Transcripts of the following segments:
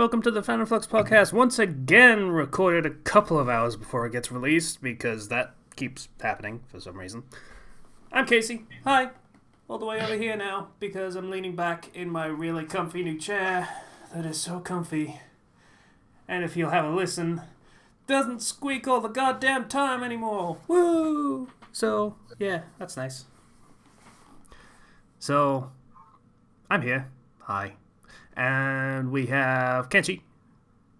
welcome to the Fandom Flux podcast. Once again, recorded a couple of hours before it gets released, because that keeps happening for some reason. I'm Casey. Hi. All the way over here now, because I'm leaning back in my really comfy new chair that is so comfy. And if you'll have a listen, doesn't squeak all the goddamn time anymore. Woo! So, yeah, that's nice. So, I'm here. Hi. And we have Kenchi.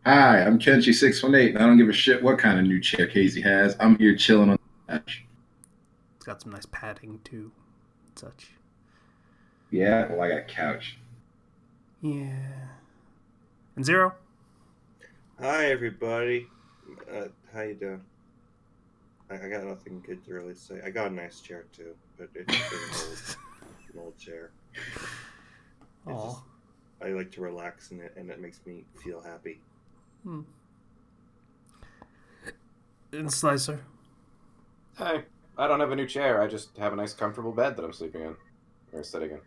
Hi, I'm Kenchi618, and I don't give a shit what kind of new chair Casey has. I'm here chilling on the couch. It's got some nice padding, too. And such. Yeah, well, I got a couch. Yeah. And Zero? Hi, everybody. How you doing? I got nothing good to really say. I got a nice chair, too, but it's an old chair. Aww. I like to relax in it, and it makes me feel happy. And Slicer? Hi. I don't have a new chair. I just have a nice, comfortable bed that I'm sleeping in. Or sitting in.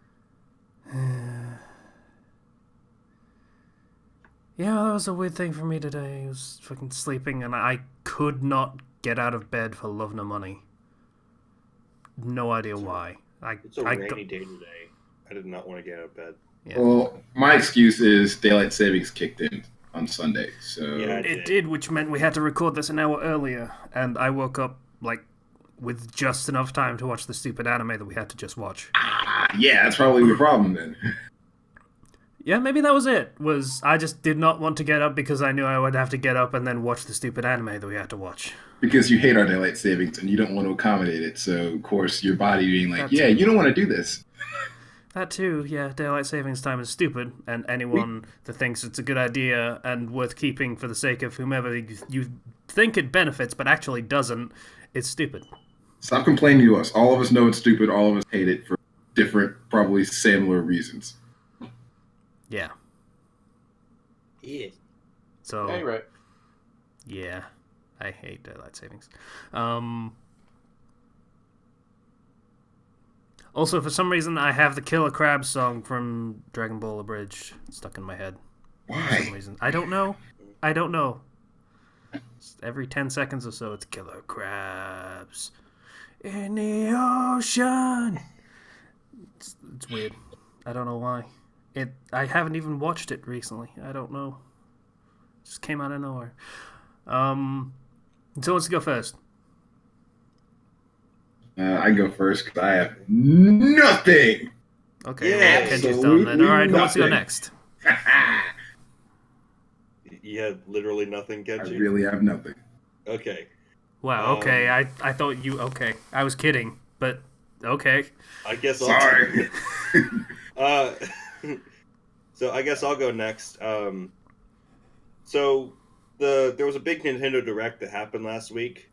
Yeah, that was a weird thing for me today. I was fucking sleeping, and I could not get out of bed for love nor money. No idea why. It's a rainy day today. I did not want to get out of bed. Yeah. Well, my excuse is daylight savings kicked in on Sunday, so... Yeah, It did, which meant we had to record this an hour earlier, and I woke up, with just enough time to watch the stupid anime that we had to just watch. Yeah, that's probably the problem then. Yeah, maybe that was it. I just did not want to get up because I knew I would have to get up and then watch the stupid anime that we had to watch. Because you hate our daylight savings and you don't want to accommodate it, so of course your body being like, you don't want to do this. That too, yeah, daylight savings time is stupid, and anyone that thinks it's a good idea and worth keeping for the sake of whomever you think it benefits but actually doesn't, it's stupid. Stop complaining to us. All of us know it's stupid, all of us hate it for different, probably similar reasons. Yeah. Yeah. So, Yeah, you're right. yeah, I hate daylight savings. Also, for some reason, I have the Killer Crab song from Dragon Ball Abridged stuck in my head. Why? For some reason. I don't know. Just every 10 seconds or so, it's Killer Crabs in the ocean. It's weird. I don't know why. I haven't even watched it recently. I don't know. It just came out of nowhere. So let's go first. I go first because I have nothing. Okay, Yeah, well, Kenji's done then. All right, who wants to go nothing. next? You had literally nothing, I Genji? really have nothing. Okay. Wow, okay, I thought you... Okay, I was kidding, but okay. I guess I'll... Sorry. So I guess I'll go next. So there was a big Nintendo Direct that happened last week.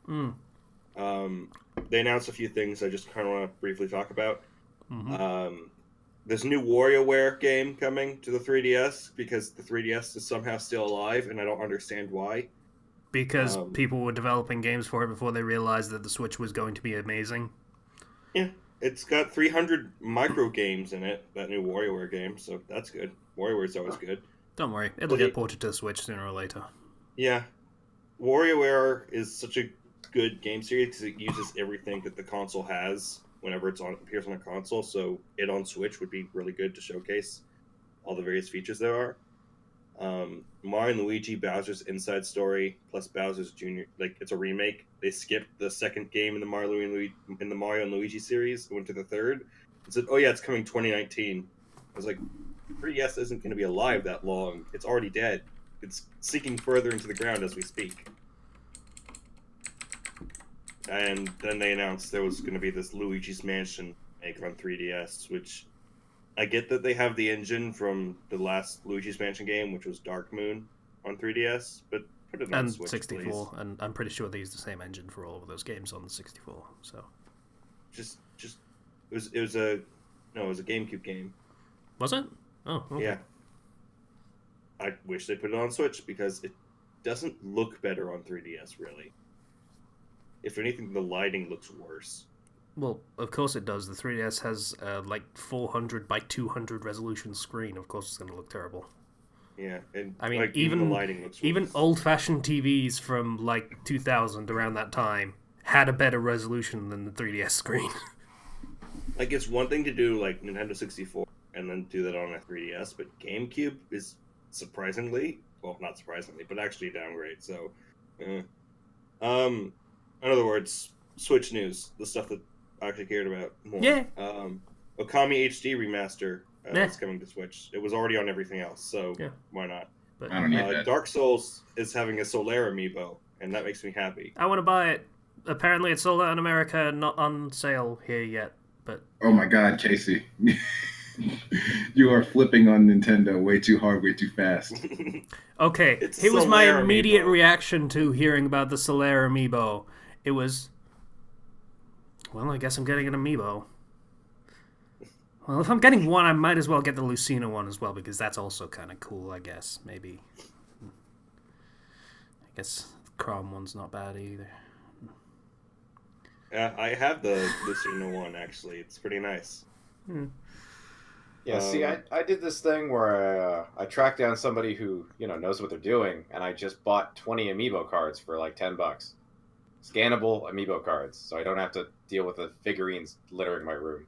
They announced a few things I just kind of want to briefly talk about. There's a new WarioWare game coming to the 3DS because the 3DS is somehow still alive, and I don't understand why. Because people were developing games for it before they realized that the Switch was going to be amazing. Yeah, it's got 300 micro games in it, that new WarioWare game, so that's good. WarioWare's always good. Don't worry, it'll get ported to the Switch sooner or later. Yeah. WarioWare is such a good game series because it uses everything that the console has whenever it appears on a console, so it on Switch would be really good to showcase all the various features there are. Mario and Luigi Bowser's Inside Story plus Bowser's Jr. It's a remake. They skipped the second game in the Mario and Luigi series, went to the third, and said, "Oh yeah, it's coming 2019." I was like, 3DS isn't going to be alive that long. It's already dead. It's sinking further into the ground as we speak. And then they announced there was going to be this Luigi's Mansion make on 3DS, which I get that they have the engine from the last Luigi's Mansion game, which was Dark Moon on 3DS, but put it on And Switch, 64, please. and I'm pretty sure they use the same engine for all of those games on the 64, so... Just it was a GameCube game. Was it? Oh, okay. Yeah. I wish they put it on Switch because it doesn't look better on 3DS, really. If anything, the lighting looks worse. Well, of course it does. The 3DS has 400 by 200 resolution screen. Of course it's going to look terrible. Yeah, and I mean, like, even the lighting looks really even old-fashioned TVs from like 2000 around that time had a better resolution than the 3DS screen. Like, it's one thing to do like Nintendo 64 and then do that on a 3DS, but GameCube is surprisingly, well, not surprisingly, but actually a downgrade. So, in other words, Switch news, the stuff that I actually cared about more. Yeah. Okami HD remaster Yeah. is coming to Switch. It was already on everything else, so Yeah. why not? But I don't need that. Dark Souls is having a Solaire amiibo, and that makes me happy. I want to buy it. Apparently, it's sold out in America, not on sale here yet. But Oh my God, Casey. You are flipping on Nintendo way too hard, way too fast. okay, It's here was my Solaire immediate amiibo. reaction to hearing about the Solaire amiibo. It was, well, I guess I'm getting an amiibo. Well, if I'm getting one, I might as well get the Lucina one as well, because that's also kind of cool, I guess. Maybe. I guess the Chrome one's not bad either. I have the Lucina one, actually. It's pretty nice. Yeah, see, I did this thing where I tracked down somebody who, knows what they're doing, and I just bought 20 amiibo cards for like $10. Scannable amiibo cards, so I don't have to deal with the figurines littering my room.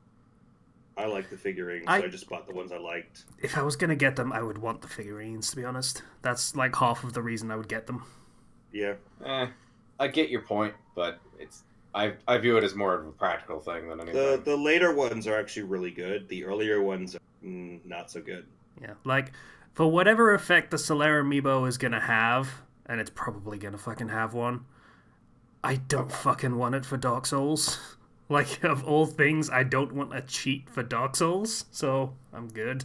I like the figurines, so I just bought the ones I liked. If I was going to get them, I would want the figurines, to be honest. That's like half of the reason I would get them. Yeah. I get your point, but I view it as more of a practical thing than anything. The later ones are actually really good. The earlier ones are not so good. Yeah, like, for whatever effect the Solaire amiibo is going to have, and it's probably going to fucking have one, I don't fucking want it for Dark Souls. Like, of all things, I don't want a cheat for Dark Souls, so I'm good.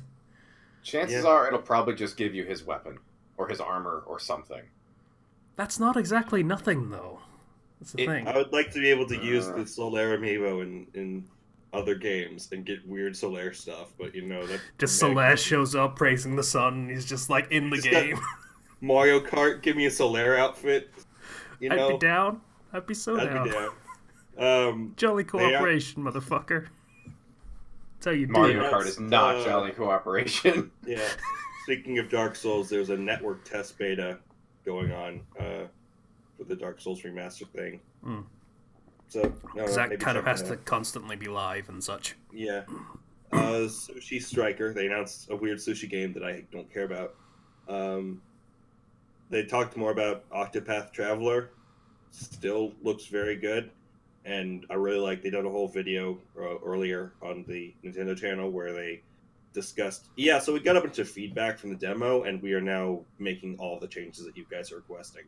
Chances are it'll probably just give you his weapon, or his armor, or something. That's not exactly nothing, though. That's the thing. I would like to be able to use the Solaire amiibo in other games and get weird Solaire stuff, but that Just Solaire shows up praising the sun, and he's just, like, in the game. Mario Kart, give me a Solaire outfit. I'd be down. I'd be so down. I'd be down. Jolly cooperation, motherfucker. That's how you do Mario it. Kart is not jolly cooperation. Yeah. Speaking of Dark Souls, there's a network test beta going on for the Dark Souls remaster thing. So that kind of has to constantly be live and such. Yeah. Sushi Striker. They announced a weird sushi game that I don't care about. They talked more about Octopath Traveler. Still looks very good. And I really like, they did a whole video earlier on the Nintendo channel where they discussed, so we got a bunch of feedback from the demo, and we are now making all the changes that you guys are requesting.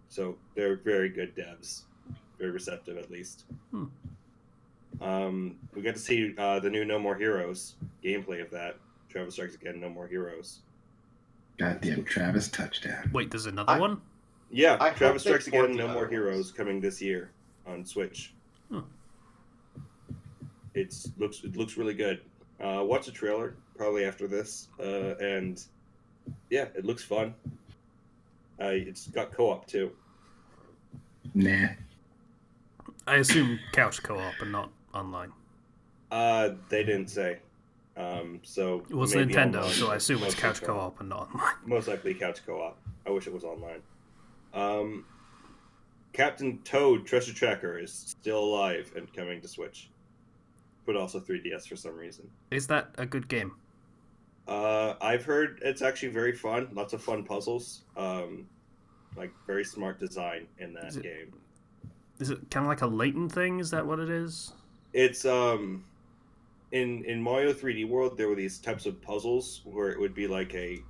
So they're very good devs. Very receptive, at least. We got to see the new No More Heroes gameplay of that. Travis Strikes Again, No More Heroes. Goddamn Travis touchdown. Wait, there's another one? Yeah, I Travis hope they Strikes port Again, the No other More Heroes ones. coming this year on Switch. It looks really good. Watch the trailer probably after this, and yeah, it looks fun. It's got co-op too. Nah. I assume couch co-op and not online. They didn't say. So It was maybe Nintendo, online, so I assume it's mostly couch co-op and not online. Most likely couch co-op. I wish it was online. Captain Toad Treasure Tracker is still alive and coming to Switch, but also 3DS for some reason. Is that a good game? I've heard it's actually very fun. Lots of fun puzzles. Like very smart design in that game. Is it kind of like a latent thing? Is that what it is? It's in Mario 3D World, there were these types of puzzles where it would be like a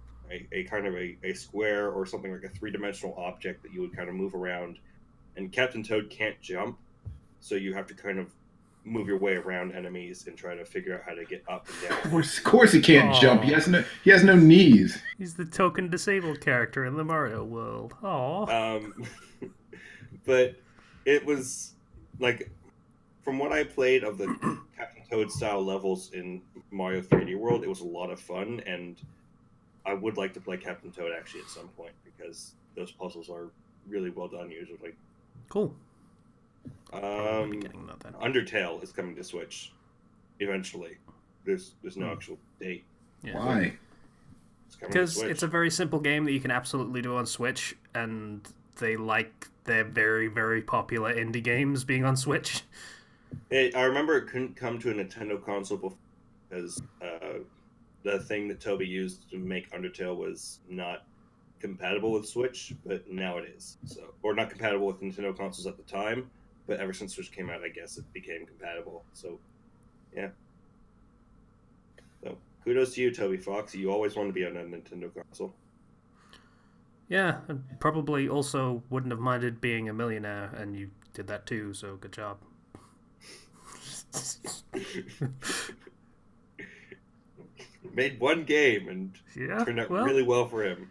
kind of a square or something like a three-dimensional object that you would kind of move around, and Captain Toad can't jump, so you have to kind of move your way around enemies and try to figure out how to get up and down. Of course he can't jump. He has no knees. He's the token disabled character in the Mario world. Aww. But it was like, from what I played of the Captain Toad style levels in Mario 3D World, it was a lot of fun, and I would like to play Captain Toad actually at some point because those puzzles are really well done usually. Cool. Getting that then. Undertale is coming to Switch eventually. There's no actual date. Yeah. Why? It's coming to Because Switch. it's a very simple game that you can absolutely do on Switch, and they like their very, very popular indie games being on Switch. I remember it couldn't come to a Nintendo console before because the thing that Toby used to make Undertale was not compatible with Switch, but now it is. So, or not compatible with Nintendo consoles at the time, but ever since Switch came out, I guess it became compatible. So, yeah. So, kudos to you, Toby Fox. You always wanted to be on a Nintendo console. Yeah, and probably also wouldn't have minded being a millionaire, and you did that too, so good job. Made one game and Yeah, turned out well, really well for him.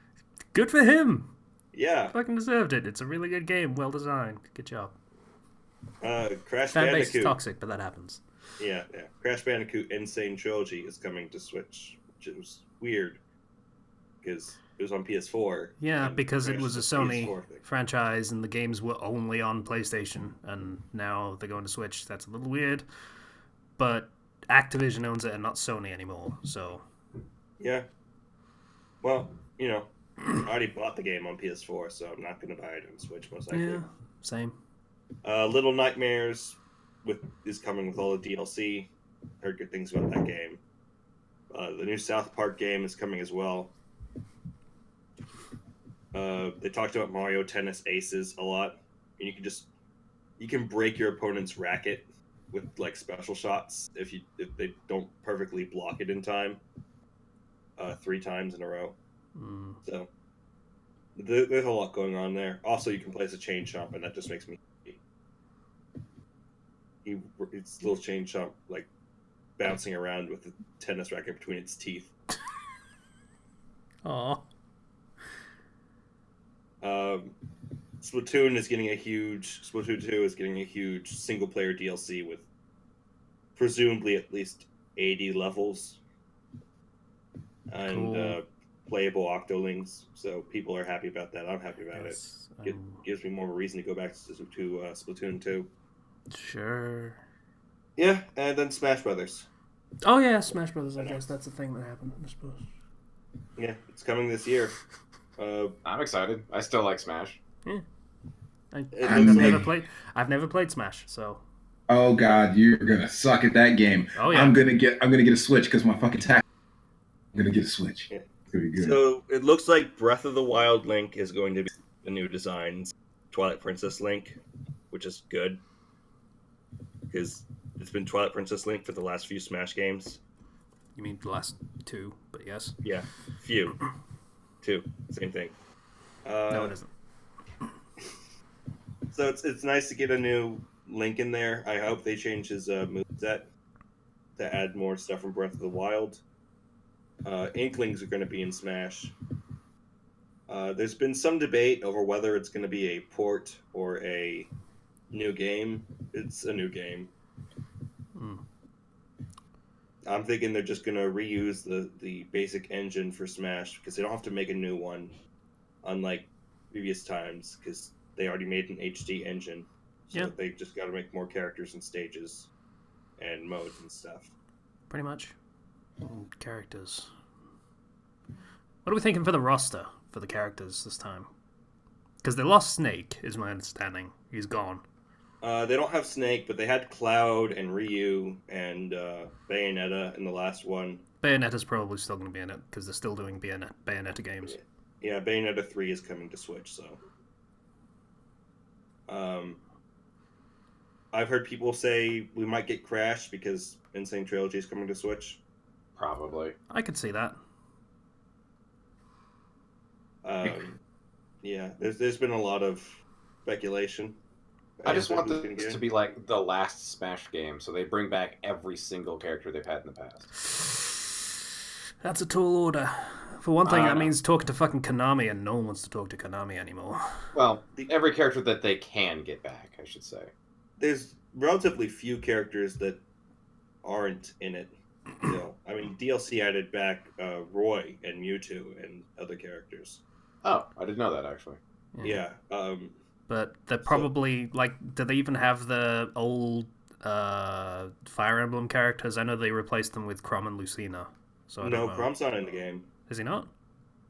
good for him! Yeah. Fucking deserved it. It's a really good game, well designed. Good job. Crash Fan base Bandicoot. is toxic, but that happens. Yeah. Crash Bandicoot Insane Trilogy is coming to Switch, which is weird because it was on PS4. Yeah, and because it Crash was a is Sony PS4 thing. franchise, and the games were only on PlayStation, and now they're going to Switch. That's a little weird, but Activision owns it and not Sony anymore, so... Yeah. Well, you know, I already bought the game on PS4, so I'm not going to buy it on Switch most likely. Yeah, same. Little Nightmares is coming with all the DLC. Heard good things about that game. The new South Park game is coming as well. They talked about Mario Tennis Aces a lot, and you can break your opponent's racket with like special shots if they don't perfectly block it in time. 3 times in a row. So there's a lot going on there. Also, you can play as a chain chomp, and that just makes me happy. It's little chain chomp like bouncing around with the tennis racket between its teeth. Aww. Splatoon 2 is getting a huge single player DLC with presumably at least 80 levels and Cool. Playable Octolings. So people are happy about that. I'm happy about Yes, it. Gives me more of a reason to go back to Splatoon 2. Sure. Yeah, and then Smash Brothers. Oh yeah, Smash Brothers. I guess that's a thing that happened. I suppose. Yeah, it's coming this year. I'm excited. I still like Smash. Yeah. It I've looks never like- played. I've never played Smash, so. Oh God, you're gonna suck at that game. Oh yeah. I'm gonna get a Switch because my fucking tax. I'm gonna get a Switch. Yeah. It's gonna be good. So it looks like Breath of the Wild Link is going to be the new designs. Twilight Princess Link, which is good because it's been Twilight Princess Link for the last few Smash games. You mean the last 2, but yes. Yeah, few. 2, same thing. No, it isn't. So it's nice to get a new Link in there. I hope they change his moveset to add more stuff from Breath of the Wild. Inklings are going to be in Smash. There's been some debate over whether it's going to be a port or a new game. It's a new game. I'm thinking they're just going to reuse the basic engine for Smash because they don't have to make a new one, unlike previous times, because they already made an HD engine. So Yeah. they just got to make more characters and stages and modes and stuff. Pretty much. Characters. What are we thinking for the roster for the characters this time? Because they lost Snake, is my understanding. He's gone. They don't have Snake, but they had Cloud and Ryu and Bayonetta in the last one. Bayonetta's probably still going to be in it because they're still doing Bayonetta games. Yeah, Bayonetta 3 is coming to Switch, so. I've heard people say we might get Crash because Insane Trilogy is coming to Switch. Probably. I could see that. Yeah, there's been a lot of speculation. I just want who's gonna this get to it. be like the last Smash game, so they bring back every single character they've had in the past. That's a tall order. For one thing, I that know. means talk to fucking Konami, and no one wants to talk to Konami anymore. Well, every character that they can get back, I should say. There's relatively few characters that aren't in it. I mean, DLC added back Roy and Mewtwo and other characters. Oh, I didn't know that actually. Yeah. But they're probably, do they even have the old Fire Emblem characters? I know they replaced them with Chrom and Lucina. So I No, don't know. Chrom's not in the game. Is he not?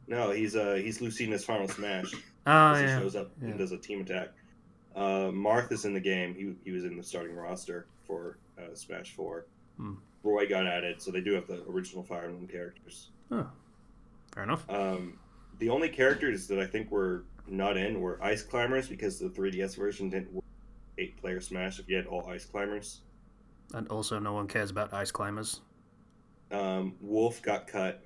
No, he's Lucina's Final Smash. Oh, He yeah. shows up Yeah. and does a team attack. Marth is in the game. He was in the starting roster for Smash 4. Hmm. Roy got added, so they do have the original Fire Emblem characters. Oh, fair enough. The only characters that I think were not in were Ice Climbers, because the 3DS version didn't work 8-player Smash if you had all Ice Climbers. And also, no one cares about Ice Climbers. Wolf got cut,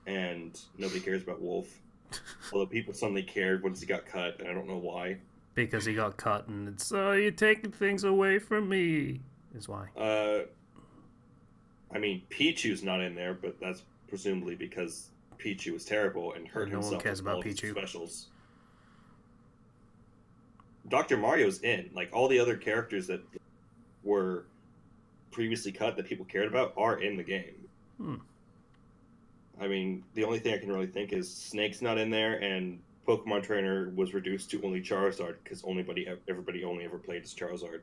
and nobody cares about Wolf. Although people suddenly cared once he got cut, and I don't know why. Because he got cut, and it's, oh, you're taking things away from me, is why. I mean, Pichu's not in there, but that's presumably because Pichu was terrible and hurt No one himself cares with about all of his Pichu. specials. Dr. Mario's in. Like, all the other characters that were previously cut that people cared about are in the game. I mean, the only thing I can really think is Snake's not in there, and Pokemon Trainer was reduced to only Charizard because everybody only ever played as Charizard.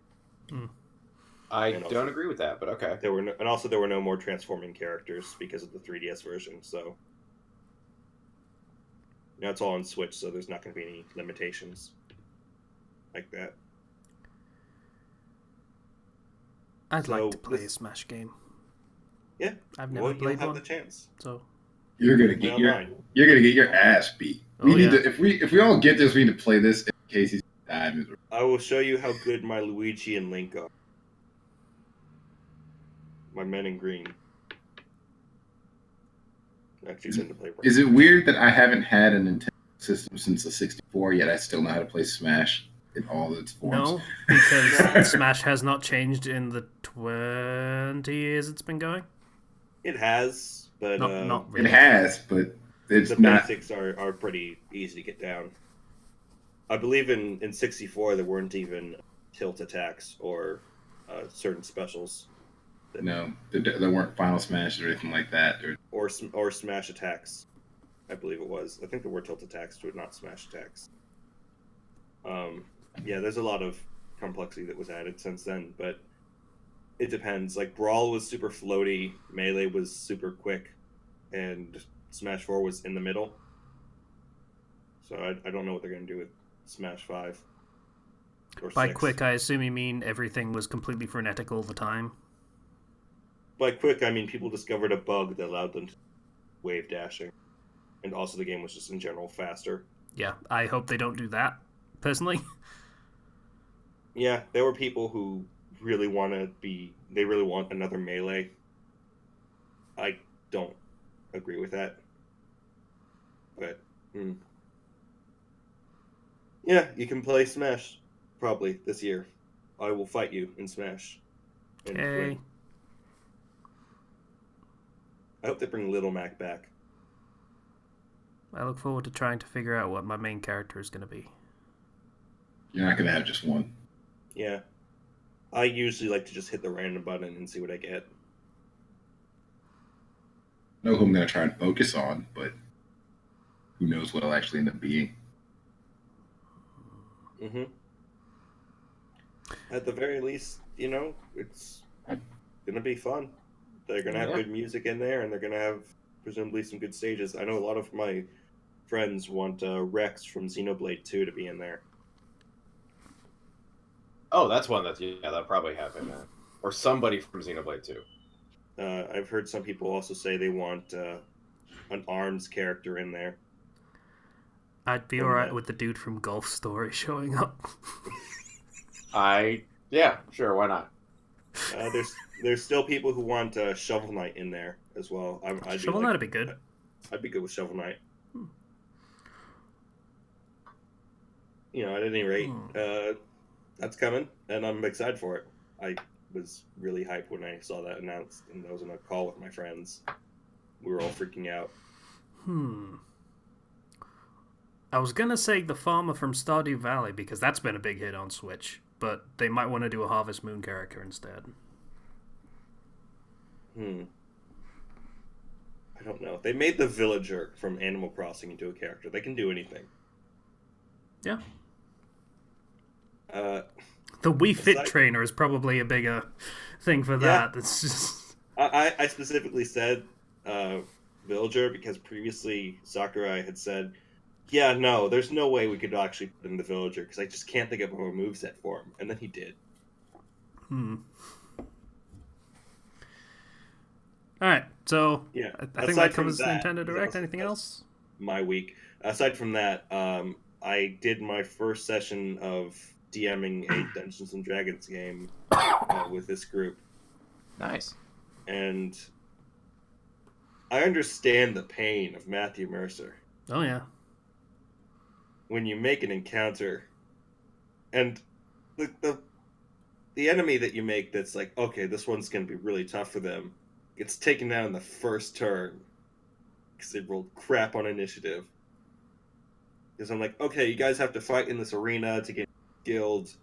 I don't agree with that, but okay. There were no more transforming characters because of the 3DS version. So now it's all on Switch, so there's not going to be any limitations like that. I'd like to play a Smash game. Yeah, I've never played have one. the chance. So You're gonna get your ass beat. We need to if we all get this, we need to play this in Casey's time. I will show you how good my Luigi and Link are. My men in green. Actually, send to play. Is it weird that I haven't had a Nintendo system since the 64 yet I still know how to play Smash in all its forms? No, because Smash has not changed in the 20 years it's been going. It has, but not really. It has, but it's the not. basics are pretty easy to get down. I believe in 64 there weren't even tilt attacks or certain specials. No, there weren't Final Smash or anything like that. Or smash attacks, I believe it was. I think there were tilt attacks, but not smash attacks. Yeah, there's a lot of complexity that was added since then, but it depends. Like, Brawl was super floaty, Melee was super quick, and Smash 4 was in the middle. So I don't know what they're going to do with Smash 5. Or By 6. quick, I assume you mean everything was completely frenetic all the time? By quick, I mean people discovered a bug that allowed them to wave dashing. And also the game was just in general faster. Yeah, I hope they don't do that, personally. Yeah, there were people who really want another Melee. I don't agree with that. But, yeah, you can play Smash, probably, this year. I will fight you in Smash. And Okay. win. I hope they bring Little Mac back. I look forward to trying to figure out what my main character is going to be. You're not gonna have just one. Yeah. I usually like to just hit the random button and see what I get. I know who I'm gonna try and focus on, but who knows what it'll actually end up being. Mm-hmm. At the very least, it's gonna be fun. They're gonna have good music in there, and they're gonna have presumably some good stages. I know a lot of my friends want Rex from Xenoblade 2 to be in there. Oh, that's one that'll probably happen, man. Or somebody from Xenoblade 2. I've heard some people also say they want an ARMS character in there. I'd be alright with the dude from Golf Story showing up. Yeah, sure, why not? There's still people who want Shovel Knight in there as well. Shovel Knight would be good. I'd be good with Shovel Knight. At any rate, that's coming, and I'm excited for it. I was really hyped when I saw that announced, and I was on a call with my friends. We were all freaking out. I was going to say the farmer from Stardew Valley, because that's been a big hit on Switch, but they might want to do a Harvest Moon character instead. I don't know. They made the villager from Animal Crossing into a character. They can do anything. Yeah. The Wii Fit trainer is probably a bigger thing for that. It's just... I specifically said villager because previously Sakurai had said, yeah, no, there's no way we could actually put in the villager because I just can't think of a moveset for him. And then he did. All right, so Yeah. I think that covers Nintendo Direct. Anything else? My week. Aside from that, I did my first session of DMing a Dungeons and Dragons game with this group. Nice. And I understand the pain of Matthew Mercer. Oh, yeah. When you make an encounter, and the enemy that you make that's like, okay, this one's going to be really tough for them, gets taken down in the first turn because they rolled crap on initiative. Because I'm like, okay, you guys have to fight in this arena to get guild,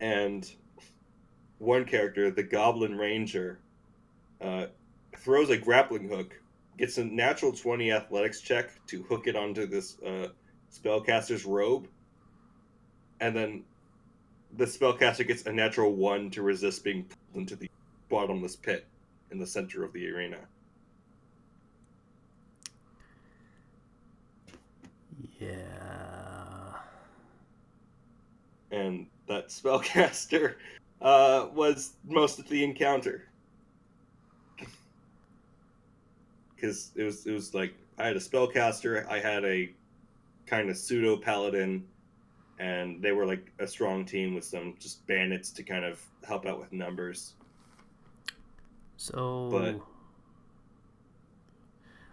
and one character, the Goblin Ranger, throws a grappling hook, gets a natural 20 athletics check to hook it onto this spellcaster's robe, and then the spellcaster gets a natural 1 to resist being pulled into the bottomless pit in the center of the arena. Yeah. And that spellcaster was most of the encounter. Because it was like, I had a spellcaster, I had a kind of pseudo paladin, and they were like a strong team with some just bandits to kind of help out with numbers. So,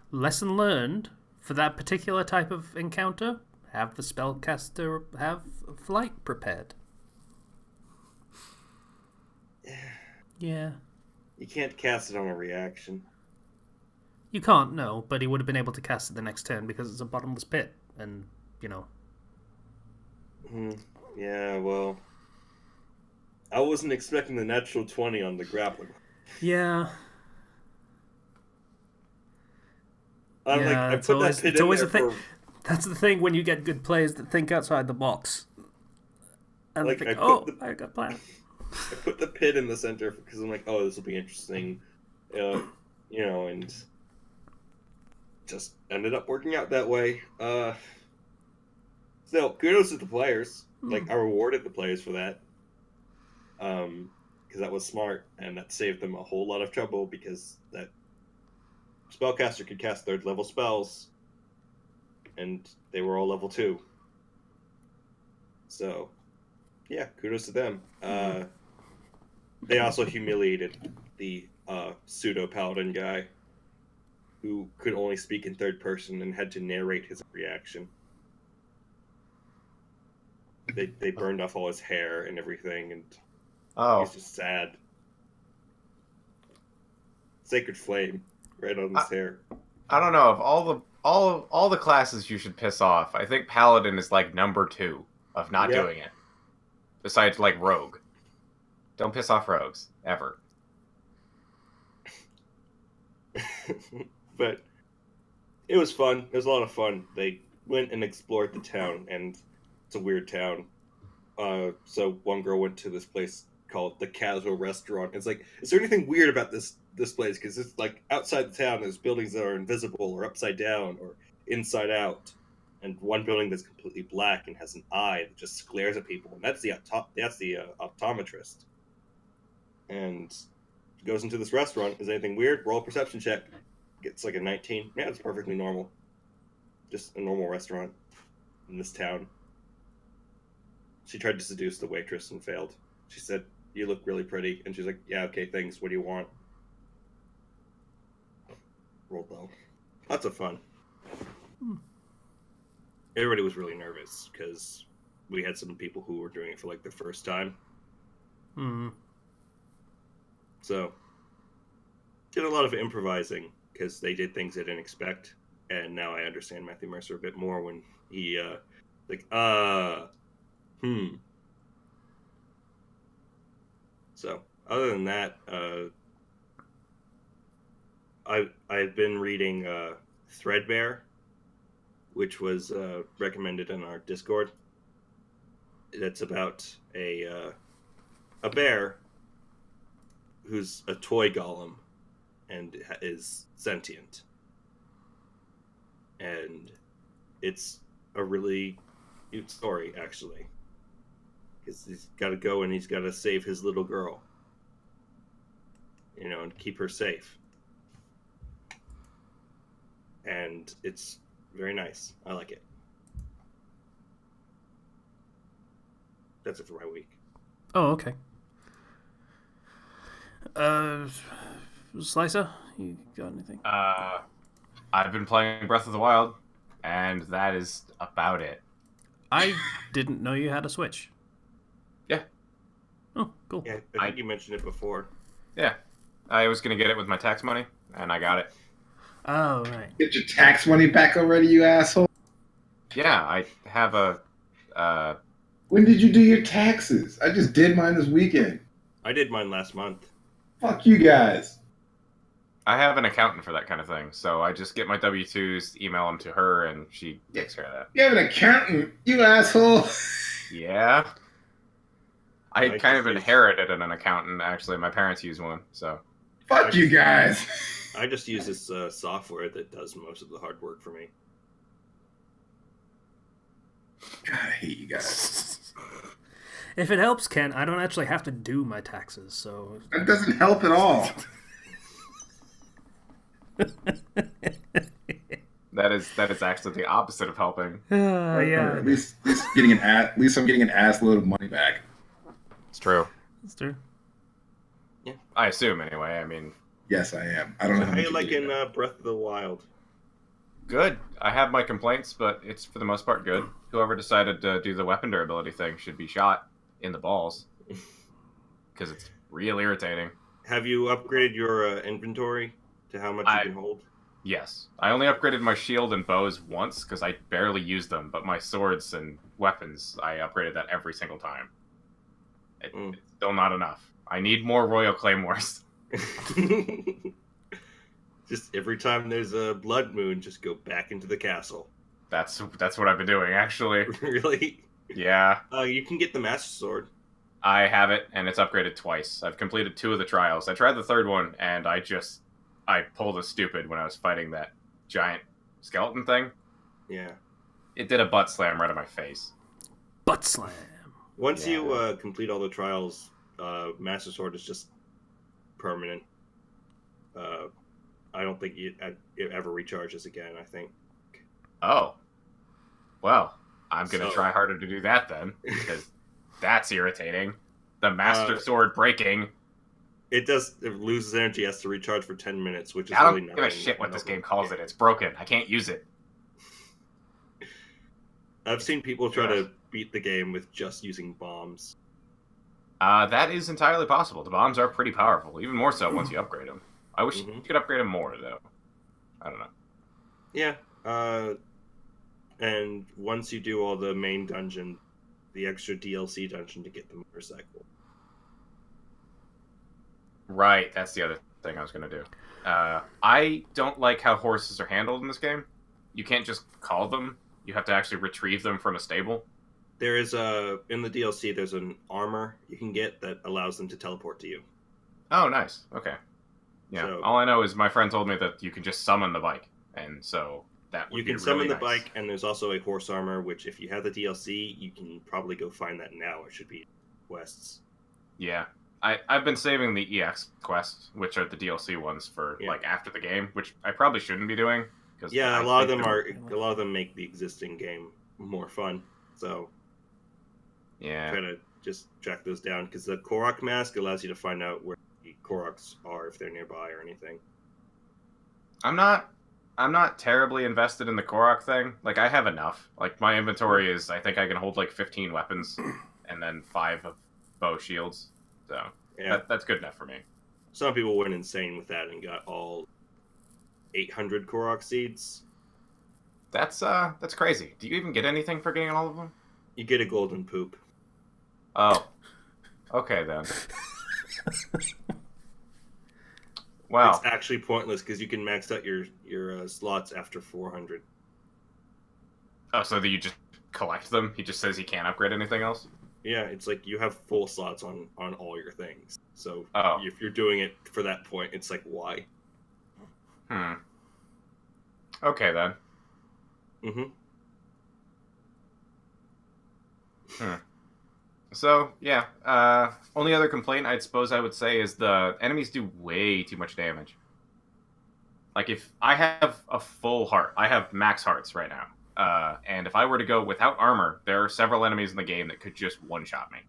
lesson learned for that particular type of encounter: have the spellcaster have flight prepared. Yeah. You can't cast it on a reaction. You can't, no, but he would have been able to cast it the next turn because it's a bottomless pit, and, you know. Yeah, well, I wasn't expecting the natural 20 on the grappling. Yeah. I'm like, I put that pit in there for... That's the thing when you get good players that think outside the box. And like, think, I got a plan. I put the pit in the center because I'm like, oh, this will be interesting. You know, and just ended up working out that way. Still, kudos to the players. Like, I rewarded the players for that. Because that was smart, and that saved them a whole lot of trouble because that spellcaster could cast 3rd level spells, and they were all level 2. So, yeah, kudos to them. They also humiliated the pseudo-paladin guy who could only speak in 3rd person and had to narrate his reaction. They burned off all his hair and everything, and he's just sad. Sacred flame right on his hair. I don't know, of all the classes you should piss off, I think Paladin is like number 2 of not doing it. Besides like Rogue. Don't piss off rogues, ever. But it was fun. It was a lot of fun. They went and explored the town, and it's a weird town. So one girl went to this place called the Casual Restaurant. It's like, is there anything weird about this place? Because it's like outside the town, there's buildings that are invisible or upside down or inside out, and one building that's completely black and has an eye that just glares at people, and that's the optometrist. And goes into this restaurant. Is anything weird? Roll a perception check. Gets like a 19. Yeah, it's perfectly normal. Just a normal restaurant in this town. She tried to seduce the waitress and failed. She said, "You look really pretty." And she's like, "Yeah, okay, thanks. What do you want?" Rolled low. Lots of fun. Everybody was really nervous because we had some people who were doing it for like the first time. So, did a lot of improvising because they did things I didn't expect, and now I understand Matthew Mercer a bit more when he, So, other than that, I've been reading Threadbare, which was recommended in our Discord. It's about a bear who's a toy golem and is sentient. and it's a really cute story, actually. Because he's got to go and he's got to save his little girl, and keep her safe. And it's very nice. I like it. That's it for my week. Oh, okay. Slicer, you got anything? I've been playing Breath of the Wild, and that is about it. I didn't know you had a Switch. Yeah. Oh, cool. Yeah, I think you mentioned it before. Yeah. I was going to get it with my tax money, and I got it. Oh, right. Get your tax money back already, you asshole. Yeah, I have a... When did you do your taxes? I just did mine this weekend. I did mine last month. Fuck you guys. I have an accountant for that kind of thing, so I just get my W-2s, email them to her, and she takes care of that. You have an accountant, you asshole. Yeah. I I kind of just- inherited an accountant, actually. My parents use one, so... Fuck you guys. I just use this software that does most of the hard work for me. God, I hate you guys. If it helps, Ken, I don't actually have to do my taxes, so... That doesn't help at all. That is actually the opposite of helping. yeah. At least getting an ass. At least I'm getting an ass load of money back. It's true. That's true. I assume, anyway. I mean, Yes, I am. I don't know How how you much liking get. Breath of the Wild? good. I have my complaints, but it's for the most part good. Whoever decided to do the weapon durability thing should be shot in the balls. Because it's real irritating. Have you upgraded your inventory to how much you can hold? Yes. I only upgraded my shield and bows once, because I barely used them, but my swords and weapons, I upgraded that every single time. It's still not enough. I need more Royal Claymores. Just every time there's a blood moon, just go back into the castle. That's what I've been doing, actually. Really? Yeah. You can get the Master Sword. I have it, and it's upgraded twice. I've completed 2 of the trials. I tried the third one, and I pulled a stupid when I was fighting that giant skeleton thing. Yeah. It did a butt slam right in my face. Butt slam. Once Yeah. you complete all the trials, Master Sword is just permanent. I don't think it ever recharges again, I think. Oh. Well, I'm going to So- try harder to do that then, because that's irritating. The Master Sword breaking. It loses energy, has to recharge for 10 minutes, which is I really don't give a nothing. shit what this game calls it. It's broken. I can't use it. I've seen people try to beat the game with just using bombs. That is entirely possible. The bombs are pretty powerful, even more so once you upgrade them. I wish you could upgrade them more, though. I don't know. Yeah. And once you do all the main dungeon, the extra DLC dungeon to get the motorcycle. Right, that's the other thing I was going to do. I don't like how horses are handled in this game. You can't just call them. You have to actually retrieve them from a stable. There is in the DLC, there's an armor you can get that allows them to teleport to you. Oh, nice. Okay. Yeah. So- All I know is my friend told me that you can just summon the bike, and so that would You be can summon really the nice. bike, and there's also a horse armor, which if you have the DLC, you can probably go find that now. It should be quests. Yeah. I've been saving the EX quests, which are the DLC ones for like after the game, which I probably shouldn't be doing. Cause Yeah, I a lot of think them make the existing game more fun. So Yeah. try to just track those down, because the Korok mask allows you to find out where the Koroks are, if they're nearby or anything. I'm not terribly invested in the Korok thing. Like, I have enough. Like, my inventory is, I think I can hold like 15 weapons and then 5 of bow shields. So Yeah, that's good enough for me. some people went insane with that and got all 800 Korok seeds. That's crazy. Do you even get anything for getting all of them? You get a golden poop. Oh. Okay, then. Wow. It's actually pointless because you can max out your slots after 400. Oh, so that you just collect them? He just says he can't upgrade anything else? Yeah, it's like you have full slots on all your things. So Oh. if you're doing it for that point, it's like, why? Okay, then. Mm-hmm. So, yeah. Only other complaint I suppose I would say is the enemies do way too much damage. Like, if I have a full heart, I have max hearts right now. And if I were to go without armor, there are several enemies in the game that could just one-shot me.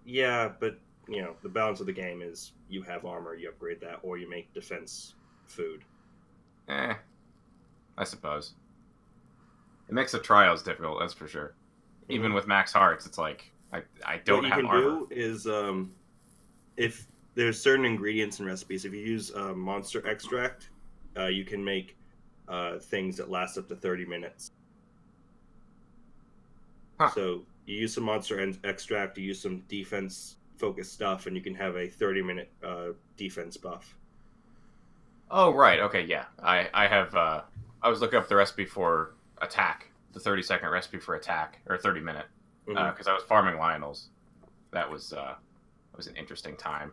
Yeah, but the balance of the game is you have armor, you upgrade that, or you make defense food. I suppose. It makes the trials difficult, that's for sure. Mm-hmm. Even with max hearts, it's like, I don't have armor. What you can do is, if there's certain ingredients and recipes, if you use monster extract, you can make things that last up to 30 minutes. Huh. So you use some monster extract, you use some defense-focused stuff, and you can have a 30-minute defense buff. Oh, right, okay, yeah. I have, I was looking up the recipe for attack, the 30-second recipe for attack, or 30-minute, because I was farming Lionels. That was an interesting time.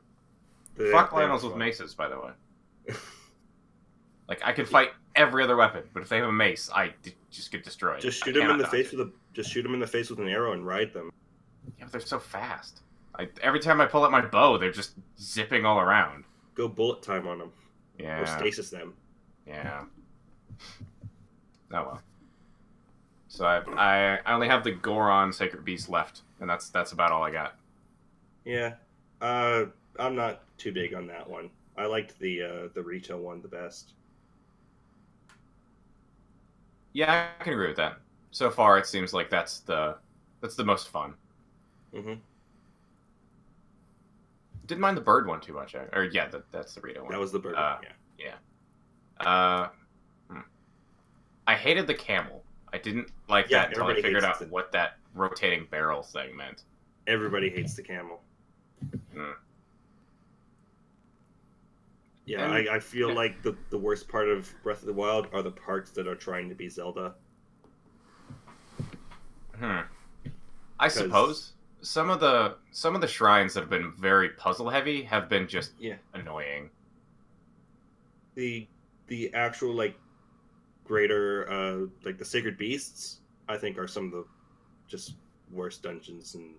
Fuck Lionels with maces, by the way. Like, I could fight every other weapon, but if they have a mace, I just get destroyed. Just shoot them in the face with an arrow and ride them. Yeah, but they're so fast. Every time I pull out my bow, they're just zipping all around. Go bullet time on them. Yeah. Or stasis them. Yeah. Oh well. So I only have the Goron Sacred Beast left, and that's about all I got. Yeah. I'm not too big on that one. I liked the retail one the best. Yeah, I can agree with that. So far, it seems like that's the most fun. Mm-hmm. Didn't mind the bird one too much. That's the Rito one. That was the bird one, yeah. I hated the camel. I didn't like that until I figured out what that rotating barrel thing meant. Everybody hates the camel. Yeah, I feel like the worst part of Breath of the Wild are the parts that are trying to be Zelda. I suppose some of the shrines that have been very puzzle heavy have been just annoying. The actual greater the Sacred Beasts, I think, are some of the just worst dungeons in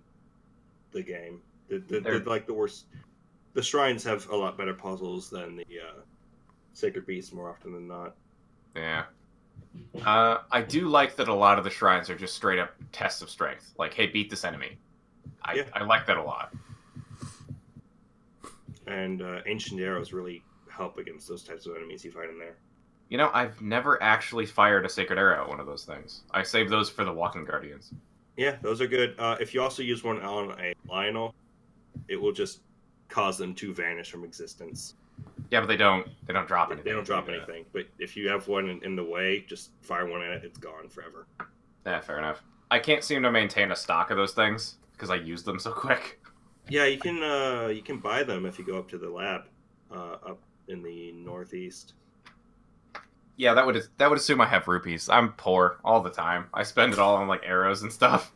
the game. They're like the worst. The shrines have a lot better puzzles than the Sacred Beasts more often than not. Yeah. I do like that a lot of the shrines are just straight up tests of strength. Like, hey, beat this enemy. I like that a lot. And Ancient Arrows really help against those types of enemies you find in there. I've never actually fired a Sacred Arrow at one of those things. I save those for the Walking Guardians. Yeah, those are good. If you also use one on a Lionel, it will just cause them to vanish from existence. Yeah, but they don't drop anything. They don't drop anything. But if you have one in the way, just fire one at it, it's gone forever. Yeah, fair enough. I can't seem to maintain a stock of those things because I use them so quick. Yeah, you can buy them if you go up to the lab up in the northeast. Yeah, that would assume I have rupees. I'm poor all the time. I spend it all on like arrows and stuff.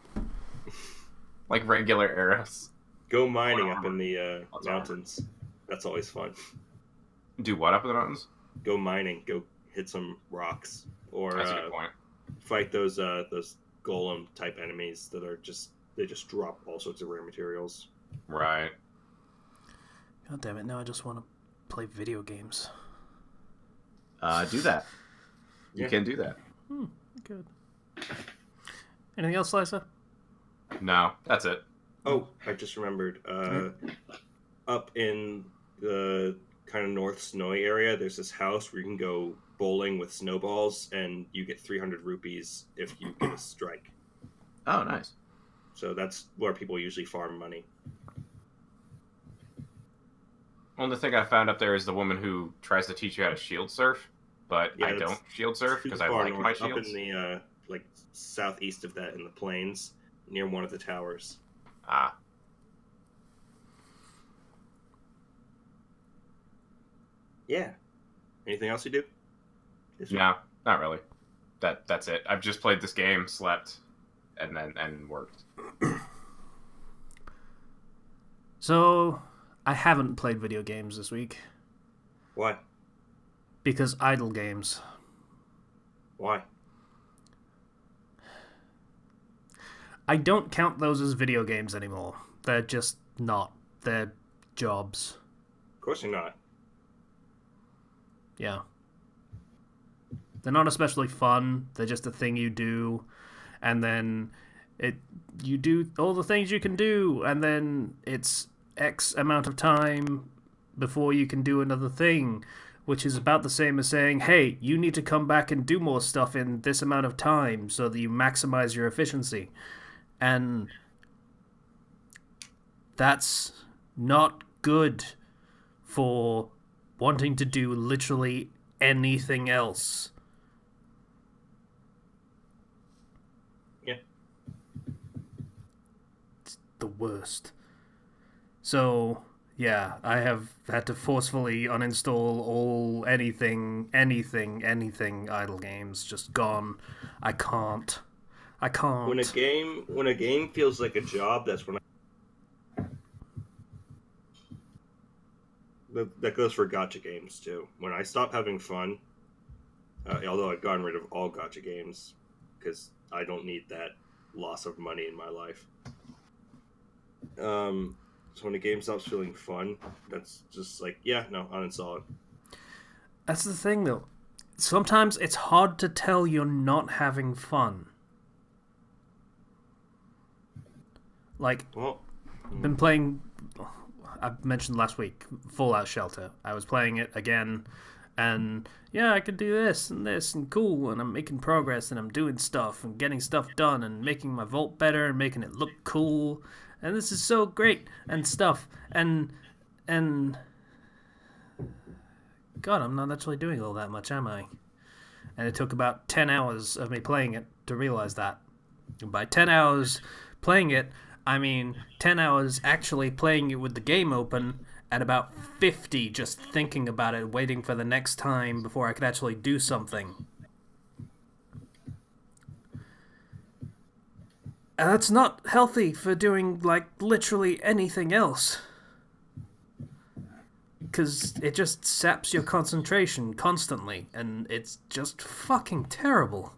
Like regular arrows. Go mining up in the mountains. That's always fun. Do what up in the mountains? Go mining. Go hit some rocks, or that's a good point. Fight those golem type enemies that are they just drop all sorts of rare materials. Right. God damn it! Now I just want to play video games. Do that. You can do that. Good. Anything else, Liza? No, that's it. Oh, I just remembered. Up in the kind of north snowy area, there's this house where you can go bowling with snowballs, and you get 300 rupees if you get a strike. Oh, nice. So that's where people usually farm money. Only thing I found up there is the woman who tries to teach you how to shield surf, but I don't shield surf because I like my shields. Up in the southeast of that, in the plains, near one of the towers. Ah. Yeah. Anything else you do? No, not really. That's it. I've just played this game, slept, and worked. So, I haven't played video games this week. Why? Because idle games. Why? I don't count those as video games anymore. They're just not. They're jobs. Of course you're not. Yeah. They're not especially fun. They're just a thing you do, and then you do all the things you can do, and then it's X amount of time before you can do another thing, which is about the same as saying, hey, you need to come back and do more stuff in this amount of time so that you maximize your efficiency. And that's not good for wanting to do literally anything else. Yeah. It's the worst. So, yeah, I have had to forcefully uninstall anything idle games. Just gone. I can't. When a game feels like a job, that's when that goes for gacha games too. When I stop having fun, although I've gotten rid of all gacha games because I don't need that loss of money in my life. So when a game stops feeling fun, that's just like, yeah, no, uninstall it. That's the thing, though. Sometimes it's hard to tell you're not having fun. Like, been playing, I mentioned last week, Fallout Shelter. I was playing it again, and yeah, I could do this and cool, and I'm making progress, and I'm doing stuff, and getting stuff done, and making my vault better, and making it look cool, and this is so great, and stuff, and God, I'm not actually doing all that much, am I? And it took about 10 hours of me playing it to realize that. And by 10 hours playing it, I mean 10 hours actually playing it with the game open, and about 50 just thinking about it, waiting for the next time before I could actually do something. And that's not healthy for doing, like, literally anything else. Because it just saps your concentration constantly, and it's just fucking terrible.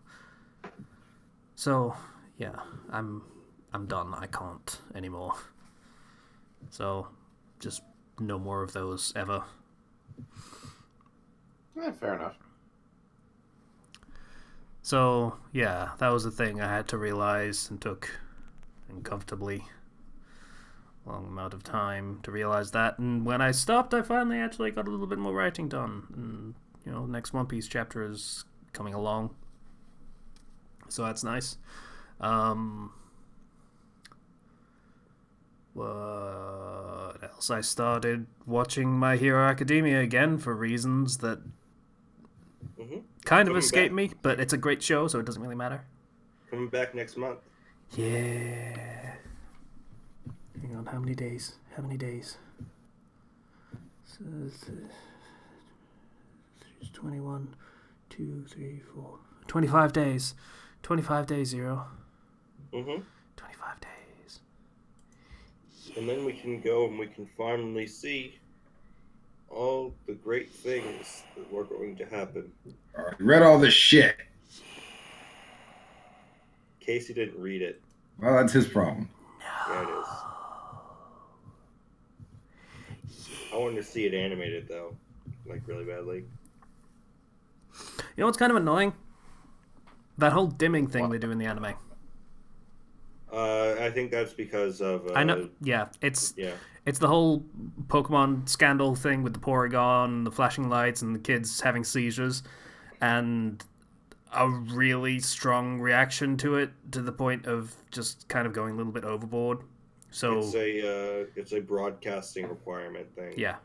So, yeah, I'm done. I can't anymore. So, just no more of those ever. Fair enough. So, yeah, that was the thing I had to realize, and took uncomfortably long amount of time to realize that. And when I stopped, I finally actually got a little bit more writing done. And, you know, next One Piece chapter is coming along. So that's nice. What else? I started watching My Hero Academia again for reasons that kind of escape me, but it's a great show, so it doesn't really matter. Coming back next month. Yeah. Hang on, how many days? How many days? So, it's 21, 2, 3, 4... 25 days. 25 days, Zero. 25 days. Yeah. And then we can go and we can finally see all the great things that were going to happen. I already read all this shit. Casey didn't read it. Well, that's his problem. Yeah, it is. I wanted to see it animated, though. Like, really badly. You know what's kind of annoying? That whole dimming thing they do in the anime. I think that's because of... I know, yeah. It's the whole Pokemon scandal thing with the Porygon, the flashing lights, and the kids having seizures, and a really strong reaction to it, to the point of just kind of going a little bit overboard. So it's a broadcasting requirement thing. Yeah.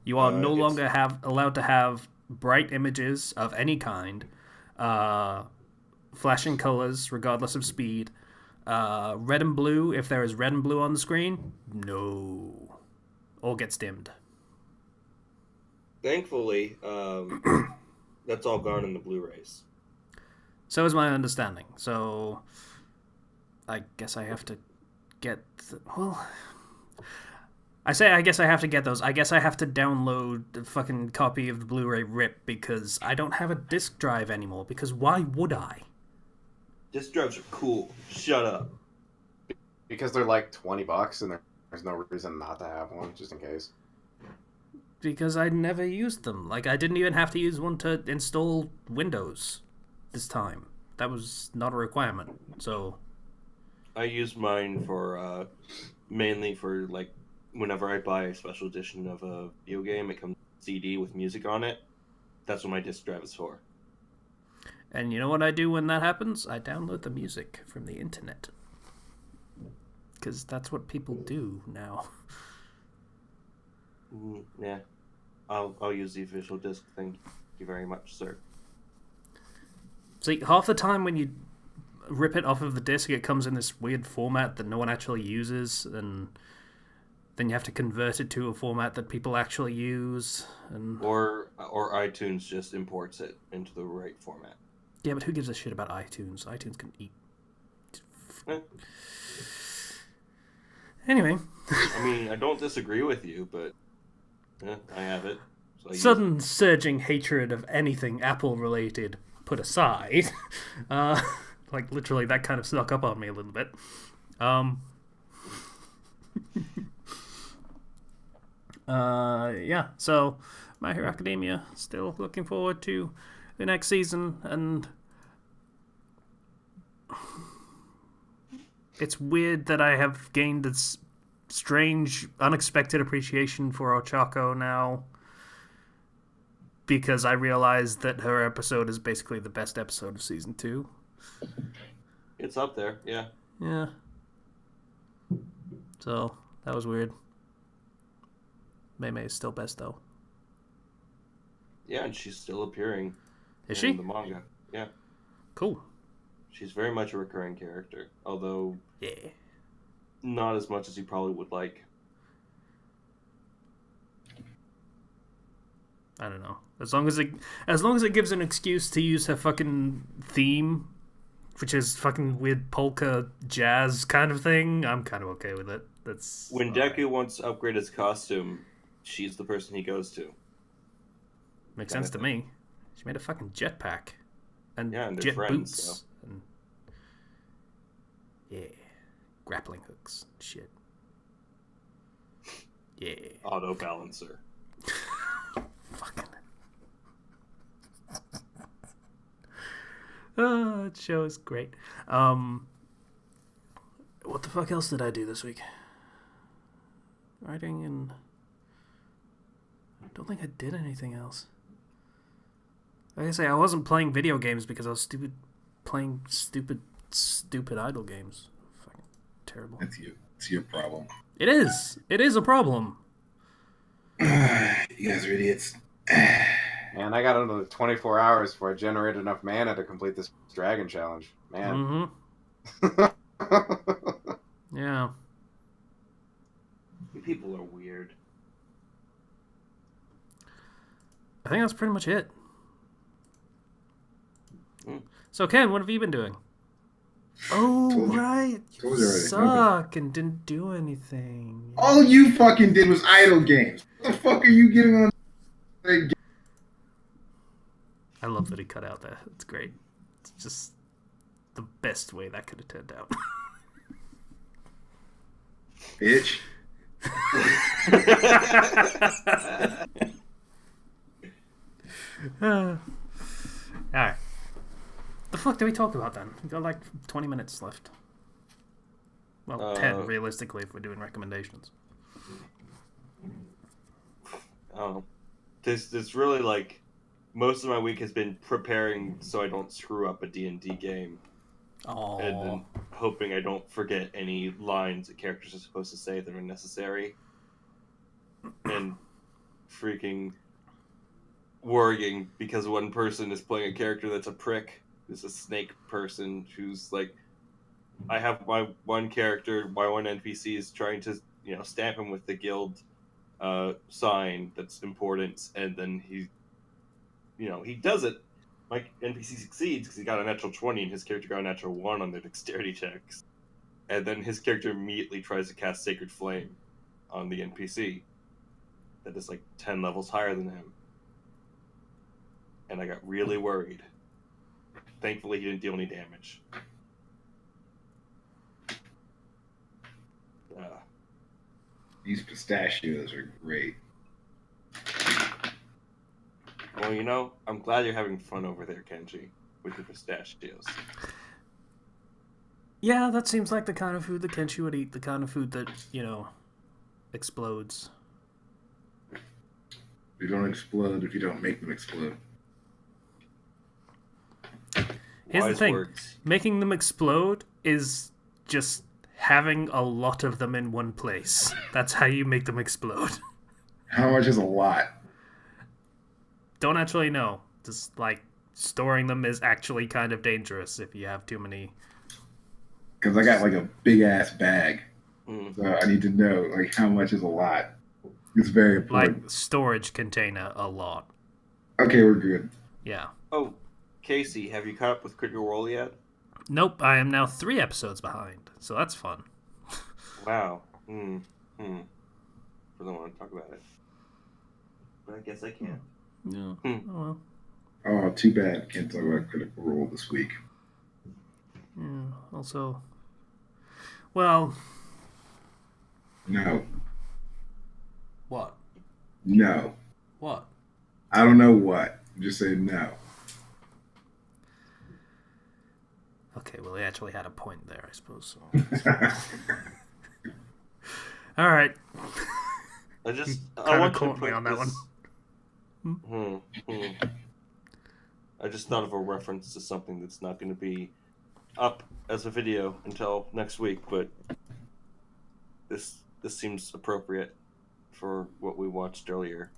You are no longer allowed to have bright images of any kind, flashing colors regardless of speed, red and blue, if there is red and blue on the screen, no. All gets dimmed. Thankfully, that's all gone in the Blu-rays. So is my understanding. So I guess I have to get... I guess I have to get those. I guess I have to download a fucking copy of the Blu-ray RIP, because I don't have a disc drive anymore, because why would I? Disc drives are cool. Shut up. Because they're like $20 and there's no reason not to have one, just in case. Because I never used them. Like, I didn't even have to use one to install Windows this time. That was not a requirement. So I use mine for mainly for like whenever I buy a special edition of a video game, it comes CD with music on it. That's what my disc drive is for. And you know what I do when that happens? I download the music from the internet. Because that's what people do now. Yeah. I'll use the official disc. Thank you very much, sir. See, half the time when you rip it off of the disc, it comes in this weird format that no one actually uses, and then you have to convert it to a format that people actually use. And Or iTunes just imports it into the right format. yeah, but who gives a shit about iTunes? iTunes can eat. Anyway. I mean, I don't disagree with you, but I have it. So I Sudden surging hatred of anything Apple-related put aside. Like, literally, that kind of snuck up on me a little bit. Yeah, so My Hero Academia, still looking forward to the next season, and it's weird that I have gained this strange, unexpected appreciation for Ochako now, because I realized that her episode is basically the best episode of season 2. It's up there, yeah. Yeah. So, that was weird. Mei is still best, though. Yeah, and she's still appearing Is in she? the manga. Yeah. Cool. She's very much a recurring character, although Yeah. not as much as you probably would like. I don't know. As long as it gives an excuse to use her fucking theme, which is fucking weird polka jazz kind of thing, I'm kind of okay with it. That's When Deku wants to upgrade his costume, she's the person he goes to. makes sense to me. She made a fucking jetpack and Yeah, and they're jet friends, boots. so. And... yeah, grappling hooks, shit. Yeah, Auto balancer. fucking. Oh, that show is great. What the fuck else did I do this week? Writing and... I don't think I did anything else. Like I say, I wasn't playing video games because I was playing stupid idle games. Fucking terrible. That's you. It's your problem. It is. It is a problem. You guys are idiots. Man, I got another 24 hours before I generated enough mana to complete this dragon challenge. Man. Mm-hmm. Yeah. You people are weird. I think that's pretty much it. So, Ken, what have you been doing? Oh, Told you. right. Told You you already. suck and didn't do anything. All you fucking did was idle games. What the fuck are you getting on? I love that he cut out there. It's great. It's just the best way that could have turned out. Bitch. Alright. The fuck do we talk about then? We've got like 20 minutes left. Well, 10 realistically if we're doing recommendations. I don't know. This really, like, most of my week has been preparing so I don't screw up a D&D game. Oh. And then hoping I don't forget any lines that characters are supposed to say that are necessary. And freaking worrying because one person is playing a character that's a prick, who's a snake person, who's like, I have my one character, my one NPC is trying to, stamp him with the guild sign that's important, and then he does it. My NPC succeeds because he got a natural 20 and his character got a natural 1 on their dexterity checks. And then his character immediately tries to cast Sacred Flame on the NPC that is like 10 levels higher than him. And I got really worried. Thankfully, he didn't deal any damage. These pistachios are great. Well, I'm glad you're having fun over there, Kenji, with the pistachios. Yeah, that seems like the kind of food that Kenshi would eat, the kind of food that, explodes. They don't explode if you don't make them explode. Here's the Wise thing. words. Making them explode is just having a lot of them in one place. That's how you make them explode. How much is a lot? Don't actually know. Just, storing them is actually kind of dangerous if you have too many. Because I got, a big-ass bag. Mm. So I need to know, how much is a lot. It's very important. Storage container a lot. Okay, we're good. Yeah. Oh, Casey, have you caught up with Critical Role yet? Nope, I am now 3 episodes behind, so that's fun. Wow. Really want to talk about it. But I guess I can't. Yeah. Hmm. Oh well. Oh, too bad. Can't talk about Critical Role this week. Yeah, also... Well... No. What? No. What? I don't know what. Just say no. Okay, well, he actually had a point there, I suppose. So. All right. I Kinda want to caught me put on that one. I just thought of a reference to something that's not going to be up as a video until next week, but this seems appropriate for what we watched earlier.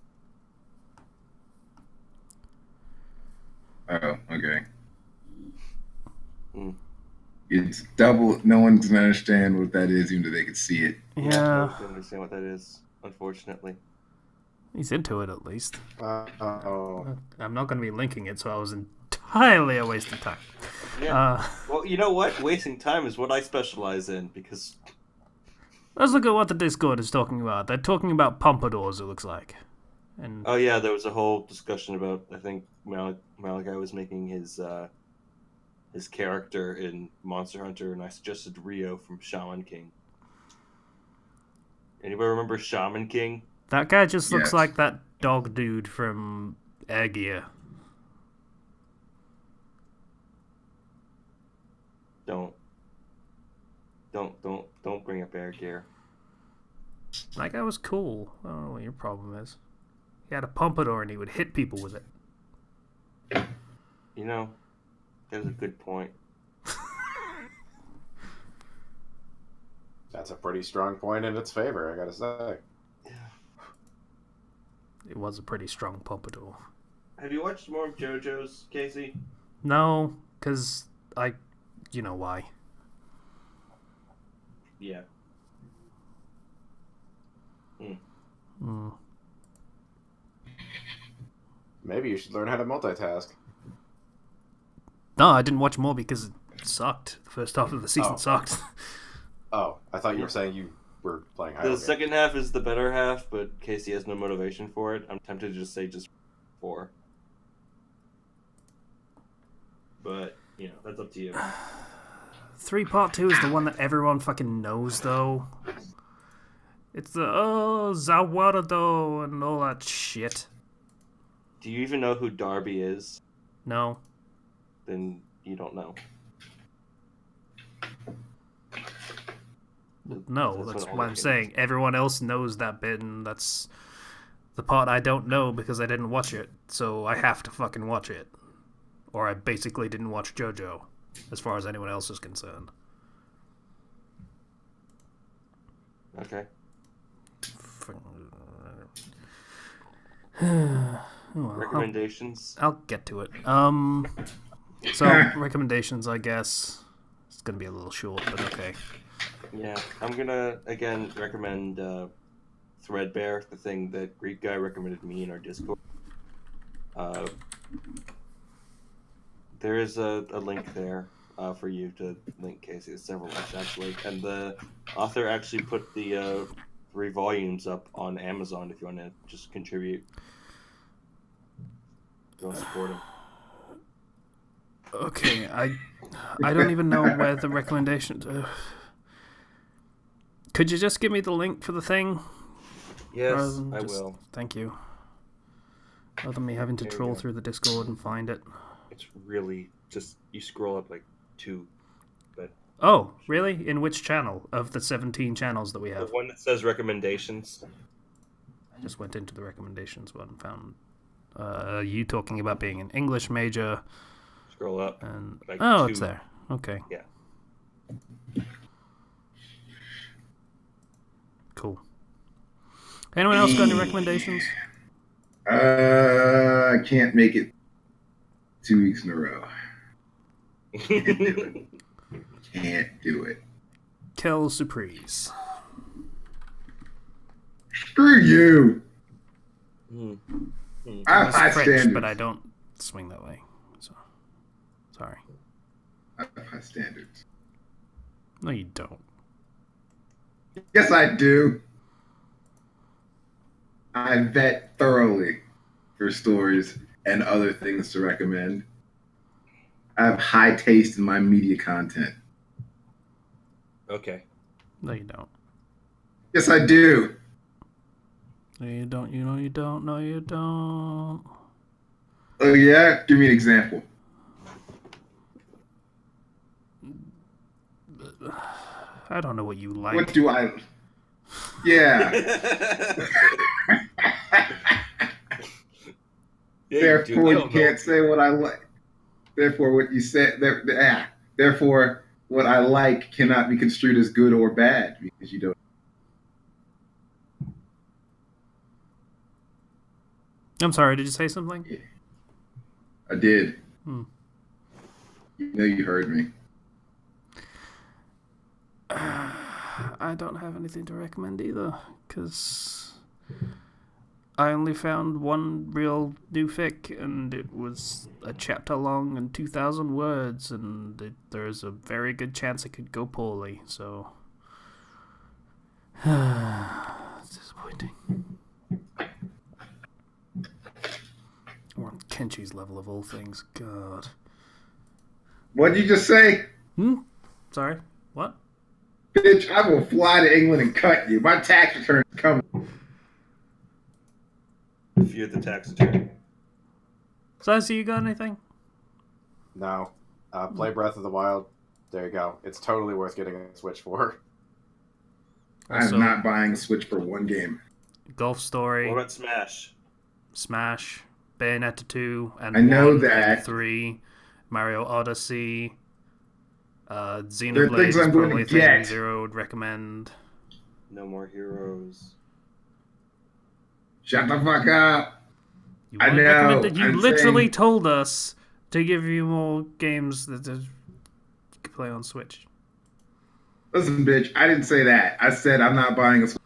Oh, okay. Hmm. It's double. No one's gonna understand what that is, even though they can see it. I Yeah, don't understand what that is, unfortunately. he's into it at least. Oh. I'm not going to be linking it, so I was entirely a waste of time. Yeah. Well, you know what? Wasting time is what I specialize in, because... Let's look at what the Discord is talking about. They're talking about pompadours, it looks like. And Oh yeah, there was a whole discussion about, I think Malachi was making his character in Monster Hunter, and I suggested Rio from Shaman King. Anybody remember Shaman King? that guy just looks Yes. like that dog dude from Air Gear. Don't bring up Air Gear. That guy was cool. I don't know what your problem is. He had a pompadour and he would hit people with it. You know, that's a good point. That's a pretty strong point in its favor, I gotta say. It was a pretty strong pompadour. Have you watched more of JoJo's, Casey? No, because you know why. Yeah. Mm. Maybe you should learn how to multitask. No, I didn't watch more because it sucked. The first half of the season Oh. sucked. Oh, I thought you were saying you were playing The Hyrule. second half is the better half, but Casey has no motivation for it. I'm tempted to just say just 4. But, that's up to you. 3 Part 2 is the one that everyone fucking knows, though. It's the, Zawardo and all that shit. Do you even know who Darby is? No. Then you don't know. No, That's that's what all what the I'm kids- saying. Everyone else knows that bit, and that's the part I don't know because I didn't watch it. So I have to fucking watch it. Or I basically didn't watch JoJo, as far as anyone else is concerned. Okay. Well, Recommendations? I'll get to it. So recommendations, I guess. It's gonna be a little short, but okay. Yeah, I'm gonna again recommend Threadbare, the thing that Greek guy recommended me in our Discord. There is a link there for you to link, Casey. There's several links actually, and the author actually put the 3 volumes up on Amazon if you want to just contribute. If you want to support him. Okay, I don't even know where the recommendations. Could you just give me the link for the thing? Yes, I will. Thank you. Rather than me having to troll through the Discord and find it. It's really just you scroll up like 2. But oh, really? In which channel of the 17 channels that we have? The one that says recommendations. I just went into the recommendations one and found you talking about being an English major. Scroll up. And like oh, 2. it's there. Okay. Yeah. Cool. Anyone else got any recommendations? I can't make it 2 weeks in a row. Can't do it. Kel Surprise. Screw you. I have high French, standards. but I don't swing that way. So, sorry. I have high standards. No, you don't. Yes, I do. I vet thoroughly for stories and other things to recommend. I have high taste in my media content. Okay. No, you don't. Yes, I do. No, you don't. You know you don't. No, you don't. Oh, yeah? Give me an example. I don't know what you like. What do I... Yeah. Therefore, you can't say what I like. Therefore, what you said... Therefore, what I like cannot be construed as good or bad because you don't... I'm sorry, did you say something? Yeah. I did. Hmm. You know you heard me. I don't have anything to recommend either, because I only found one real new fic, and it was a chapter long and 2,000 words, and there's a very good chance it could go poorly, so... it's disappointing. We're on Kenchi's level of all things, God. What did you just say? Sorry, what? Bitch, I will fly to England and cut you. My tax return is coming. Fear the tax return. Sassy, you got anything? No. Play Breath of the Wild. There you go. It's totally worth getting a Switch for. Also, I'm not buying a Switch for one game. Golf Story. What about Smash? Smash. Bayonetta 2 and I know 1 that. and 3. Mario Odyssey. There are Xenoblade things is I'm going probably a to thing get. Zero would recommend. No More Heroes. Shut the fuck up. You I won't know, recommend it. You I'm literally saying- told us to give you more games that you could play on Switch. Listen, bitch, I didn't say that. I said I'm not buying a Switch.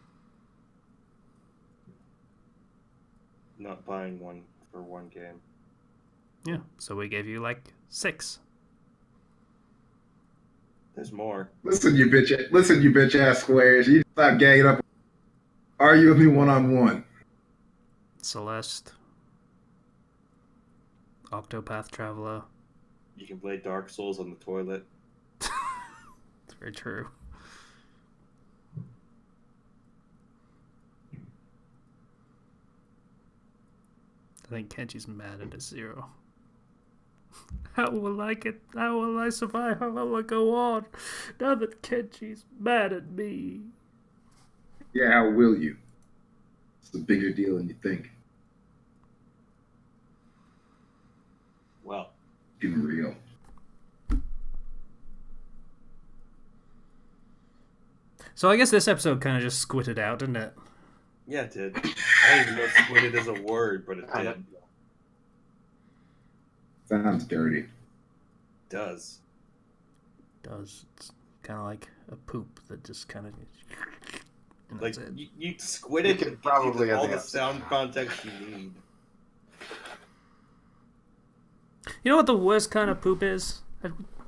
Not buying one for one game. Yeah, so we gave you like 6. There's more. Listen, you bitch ass squares. You stop ganging up. Argue with me one-on-one. Celeste. Octopath Traveler. You can play Dark Souls on the toilet. It's very true. I think Kenji's mad at a 0. How will I survive? How will I go on? Now that Kenji's mad at me. Yeah, how will you? It's a bigger deal than you think. Well, Getting real. So I guess this episode kind of just squitted out, didn't it? yeah, it did. I don't even know if squinted is a word, but it did. Sounds dirty. Does. Does. It's kind of like a poop that just kind of... And Like, that's it. you squinted We could and probably give have all the the sound context you need. You know what the worst kind of poop is?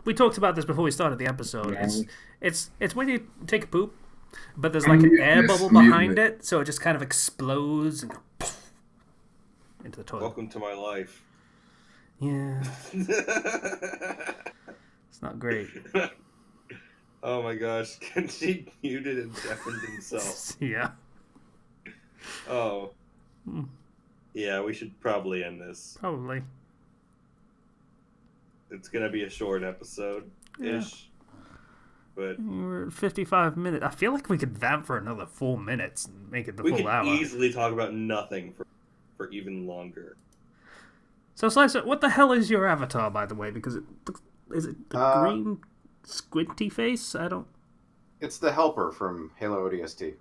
We talked about this before we started the episode. Yeah. It's when you take a poop, but there's like an air bubble behind it, so it just kind of explodes and poof, into the toilet. Welcome to my life. Yeah, it's not great. Oh my gosh, Kenji muted and deafened himself. Yeah. Oh. Yeah, we should probably end this. Probably. It's gonna be a short episode-ish. But we're at 55 minutes. I feel like we could vamp for another 4 minutes and make it the we full could hour. easily talk about nothing for even longer. So, Slicer, what the hell is your avatar, by the way? Because it looks... Is it the green squinty face? I don't... It's the helper from Halo ODST.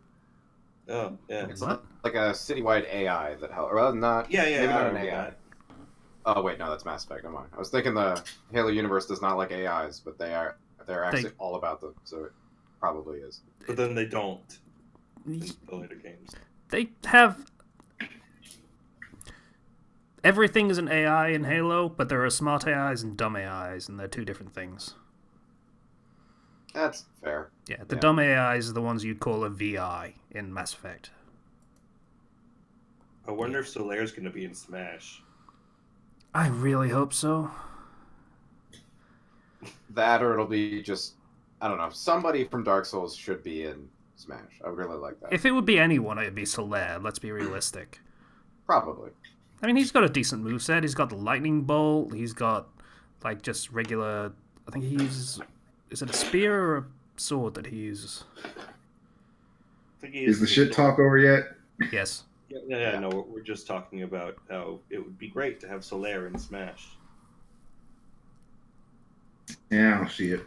Oh, yeah. It's What? like a citywide AI that helps. Well, not... Yeah, maybe not an yeah. AI. Oh, wait, no, that's Mass Effect. Never mind. I was thinking the Halo universe does not like AIs, but they're actually all about them, so it probably is. But then they don't in the later games. They have... Everything is an AI in Halo, but there are smart AIs and dumb AIs, and they're two different things. That's fair. Yeah, the dumb AIs are the ones you'd call a VI in Mass Effect. I wonder if Solaire's going to be in Smash. I really hope so. That, or it'll be just, I don't know, somebody from Dark Souls should be in Smash. I would really like that. If it would be anyone, it'd be Solaire. Let's be realistic. Probably. I mean, he's got a decent moveset. He's got the lightning bolt. He's got, like, just regular... I think he uses... Is it a spear or a sword that he uses? I think Is the shit talk over yet? Yes. Yeah, no, we're just talking about how it would be great to have Solaire in Smash. Yeah, I don't see it.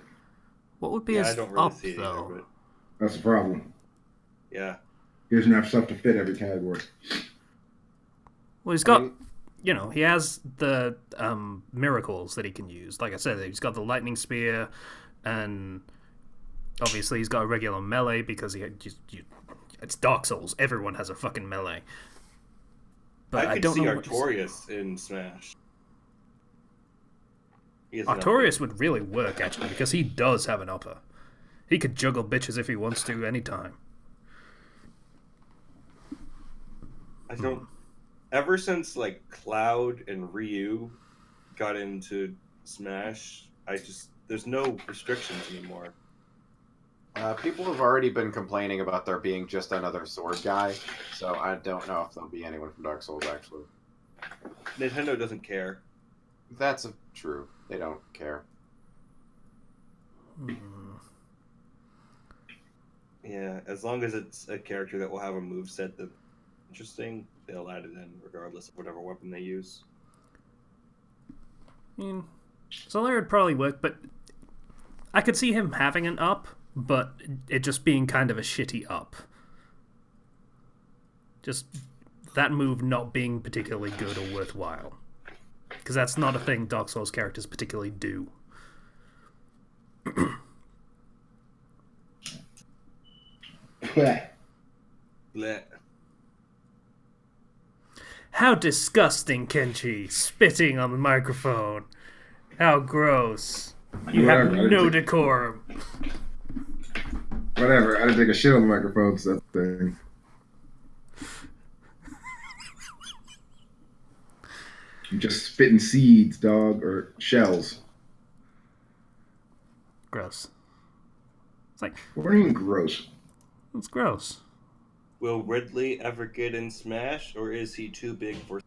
What would be Yeah, his I don't really up, see it though? either, but That's the problem. yeah. He doesn't have stuff to fit every category. Well, he's got... You know, he has the miracles that he can use. Like I said, he's got the lightning spear, and obviously he's got a regular melee because it's Dark Souls. Everyone has a fucking melee. But I I could don't see know Artorias in Smash. Artorias would really work, actually, because he does have an upper. He could juggle bitches if he wants to anytime. I don't... Ever since, like, Cloud and Ryu got into Smash, there's no restrictions anymore. People have already been complaining about there being just another sword guy, so I don't know if there'll be anyone from Dark Souls, actually. Nintendo doesn't care. That's true. They don't care. Yeah, as long as it's a character that will have a moveset that's interesting, they'll add it in regardless of whatever weapon they use. I mean, Solaire would probably work, but I could see him having an up, but it just being kind of a shitty up. Just that move not being particularly good or worthwhile. Because that's not a thing Dark Souls characters particularly do. Bleh. How disgusting, Kenji. Spitting on the microphone. How gross. You have no decorum. Whatever, I didn't take a shit on the microphone, so that's the thing. I'm just spitting seeds, dog, or shells. Gross. It's like, What do you mean gross? it's gross. Will Ridley ever get in Smash, or is he too big for...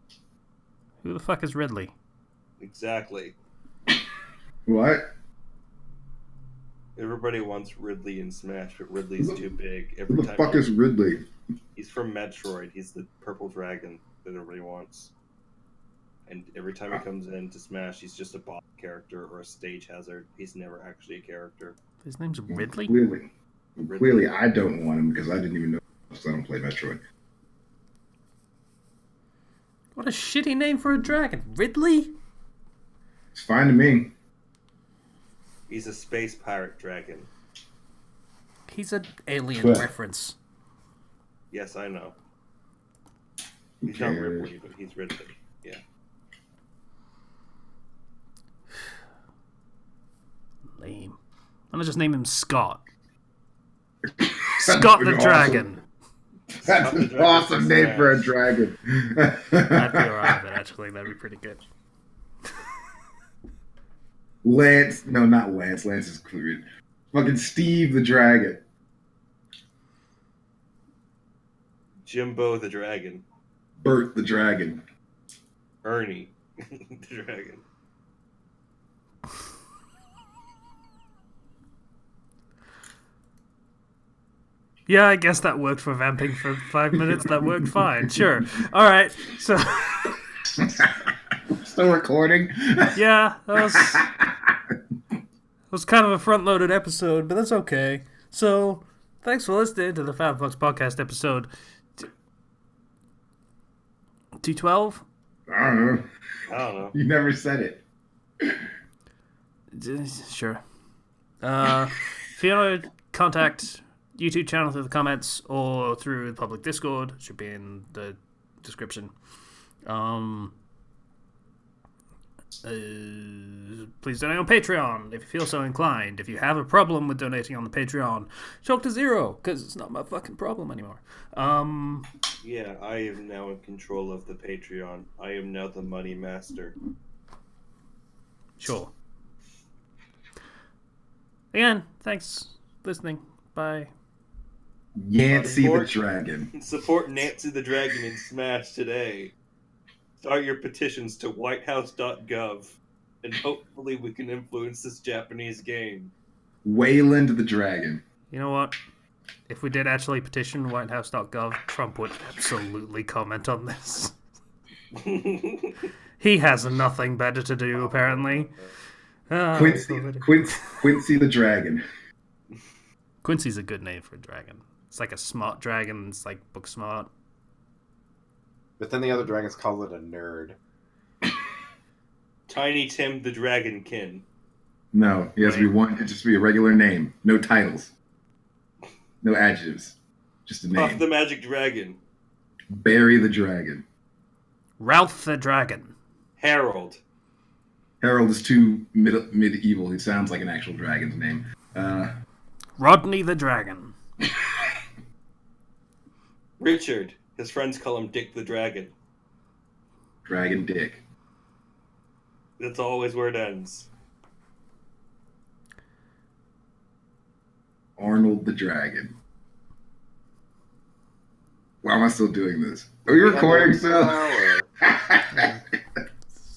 Who the fuck is Ridley? Exactly. What? Everybody wants Ridley in Smash, but Ridley's too big. Who the fuck is Ridley? He's from Metroid. He's the purple dragon that everybody wants. And every time he comes into Smash, he's just a boss character or a stage hazard. He's never actually a character. His name's Ridley? Clearly, I don't want him because I didn't even know, so I don't play Metroid. What a shitty name for a dragon. Ridley? It's fine to me. He's a space pirate dragon. He's an alien But- reference. Yes, I know. Who He's not cares? Ripley, but he's Ridley. Yeah. Lame. I'm gonna just name him Scott. Scott the Awesome. Dragon. That's an awesome name for a dragon. I'd be alright with it, actually. That'd be pretty good. Lance. No, not Lance. Lance is clear. Fucking Steve the Dragon. Jimbo the Dragon. Bert the Dragon. Ernie the Dragon. Yeah, I guess that worked for vamping for 5 minutes. That worked fine. Sure. All right. So, Still recording? yeah, that was kind of a front-loaded episode, but that's okay. So, thanks for listening to the Fandom Flux podcast episode 212. I don't know. I don't know. You never said it. Sure. If you want to contact YouTube channel through the comments or through the public Discord, should be in the description. Please donate on Patreon if you feel so inclined. If you have a problem with donating on the Patreon, talk to Zero, because it's not my fucking problem anymore. Yeah, I am now in control of the Patreon. I am now the money master. Sure. Again, thanks for listening. Bye. Yancey the Dragon. Support Nancy the Dragon in Smash today. Start your petitions to whitehouse.gov, and hopefully we can influence this Japanese game. Wayland the Dragon. You know what? If we did actually petition whitehouse.gov, Trump would absolutely comment on this. He has nothing better to do, apparently. Quincy the Dragon. Quincy's a good name for a dragon. It's like a smart dragon. It's like book smart. But then the other dragons call it a nerd. Tiny Tim the Dragonkin. No, he has to be one. It just be a regular name. No titles. No adjectives. Just a name. Puff the Magic Dragon. Barry the Dragon. Ralph the Dragon. Harold. Harold is too medieval. He sounds like an actual dragon's name. Rodney the Dragon. Richard. His friends call him Dick the Dragon. Dragon Dick. That's always where it ends. Arnold the Dragon. Why am I still doing this? Are you recording still?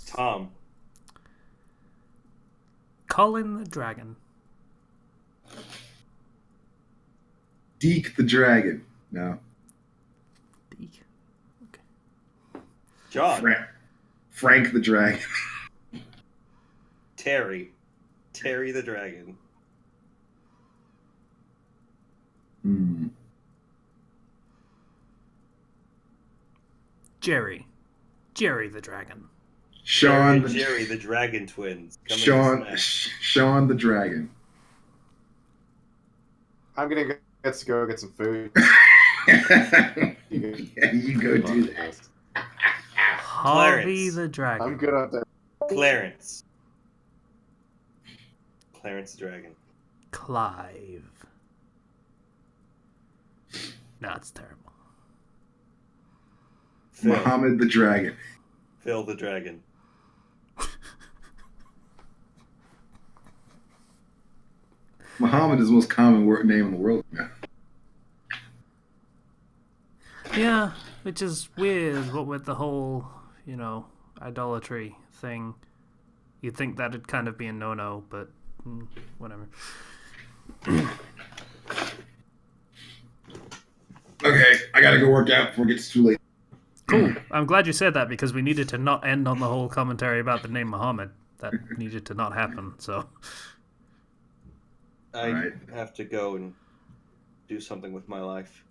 Tom. Colin the Dragon. Deke the Dragon. No. Deke. Okay. John. Frank the Dragon. Terry. Terry the Dragon. Jerry. Jerry the Dragon. Sean. Jerry the Dragon Twins. Sean the Dragon. I'm gonna go get some food. You go do that. Harvey the Dragon. I'm good out there. Clarence. Clarence the Dragon. Clive. No, it's terrible. Phil. Muhammad the Dragon. Phil the Dragon. Muhammad is the most common name in the world now. Yeah, which is weird, what with the whole, idolatry thing. You'd think that'd kind of be a no-no, but whatever. Okay, I gotta go work out before it gets too late. Cool. I'm glad you said that because we needed to not end on the whole commentary about the name Muhammad. That needed to not happen, so... I have to go and do something with my life.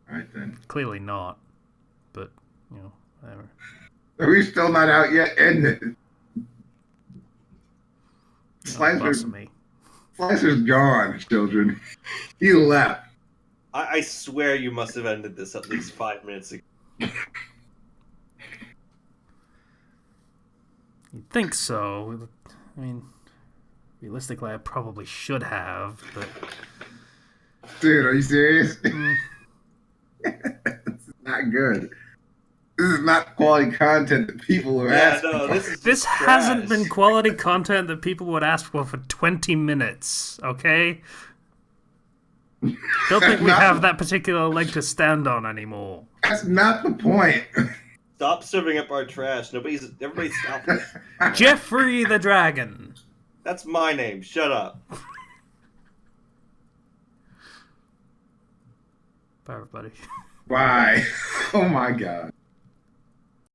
Alright then. Clearly not, but, whatever. Are we still not out yet? End it. Slicer's gone, children. He left. I swear you must have ended this at least 5 minutes ago. You'd think so. I mean, realistically, I probably should have, but... Dude, are you serious? This is not good. This is not quality content that people are asking no, for. This hasn't been quality content that people would ask for 20 minutes, okay? Don't think we have that particular leg to stand on anymore. That's not the point. Stop serving up our trash. Everybody's stop it. Jeffrey the Dragon. That's my name. Shut up. Bye, everybody. Bye. Oh my god.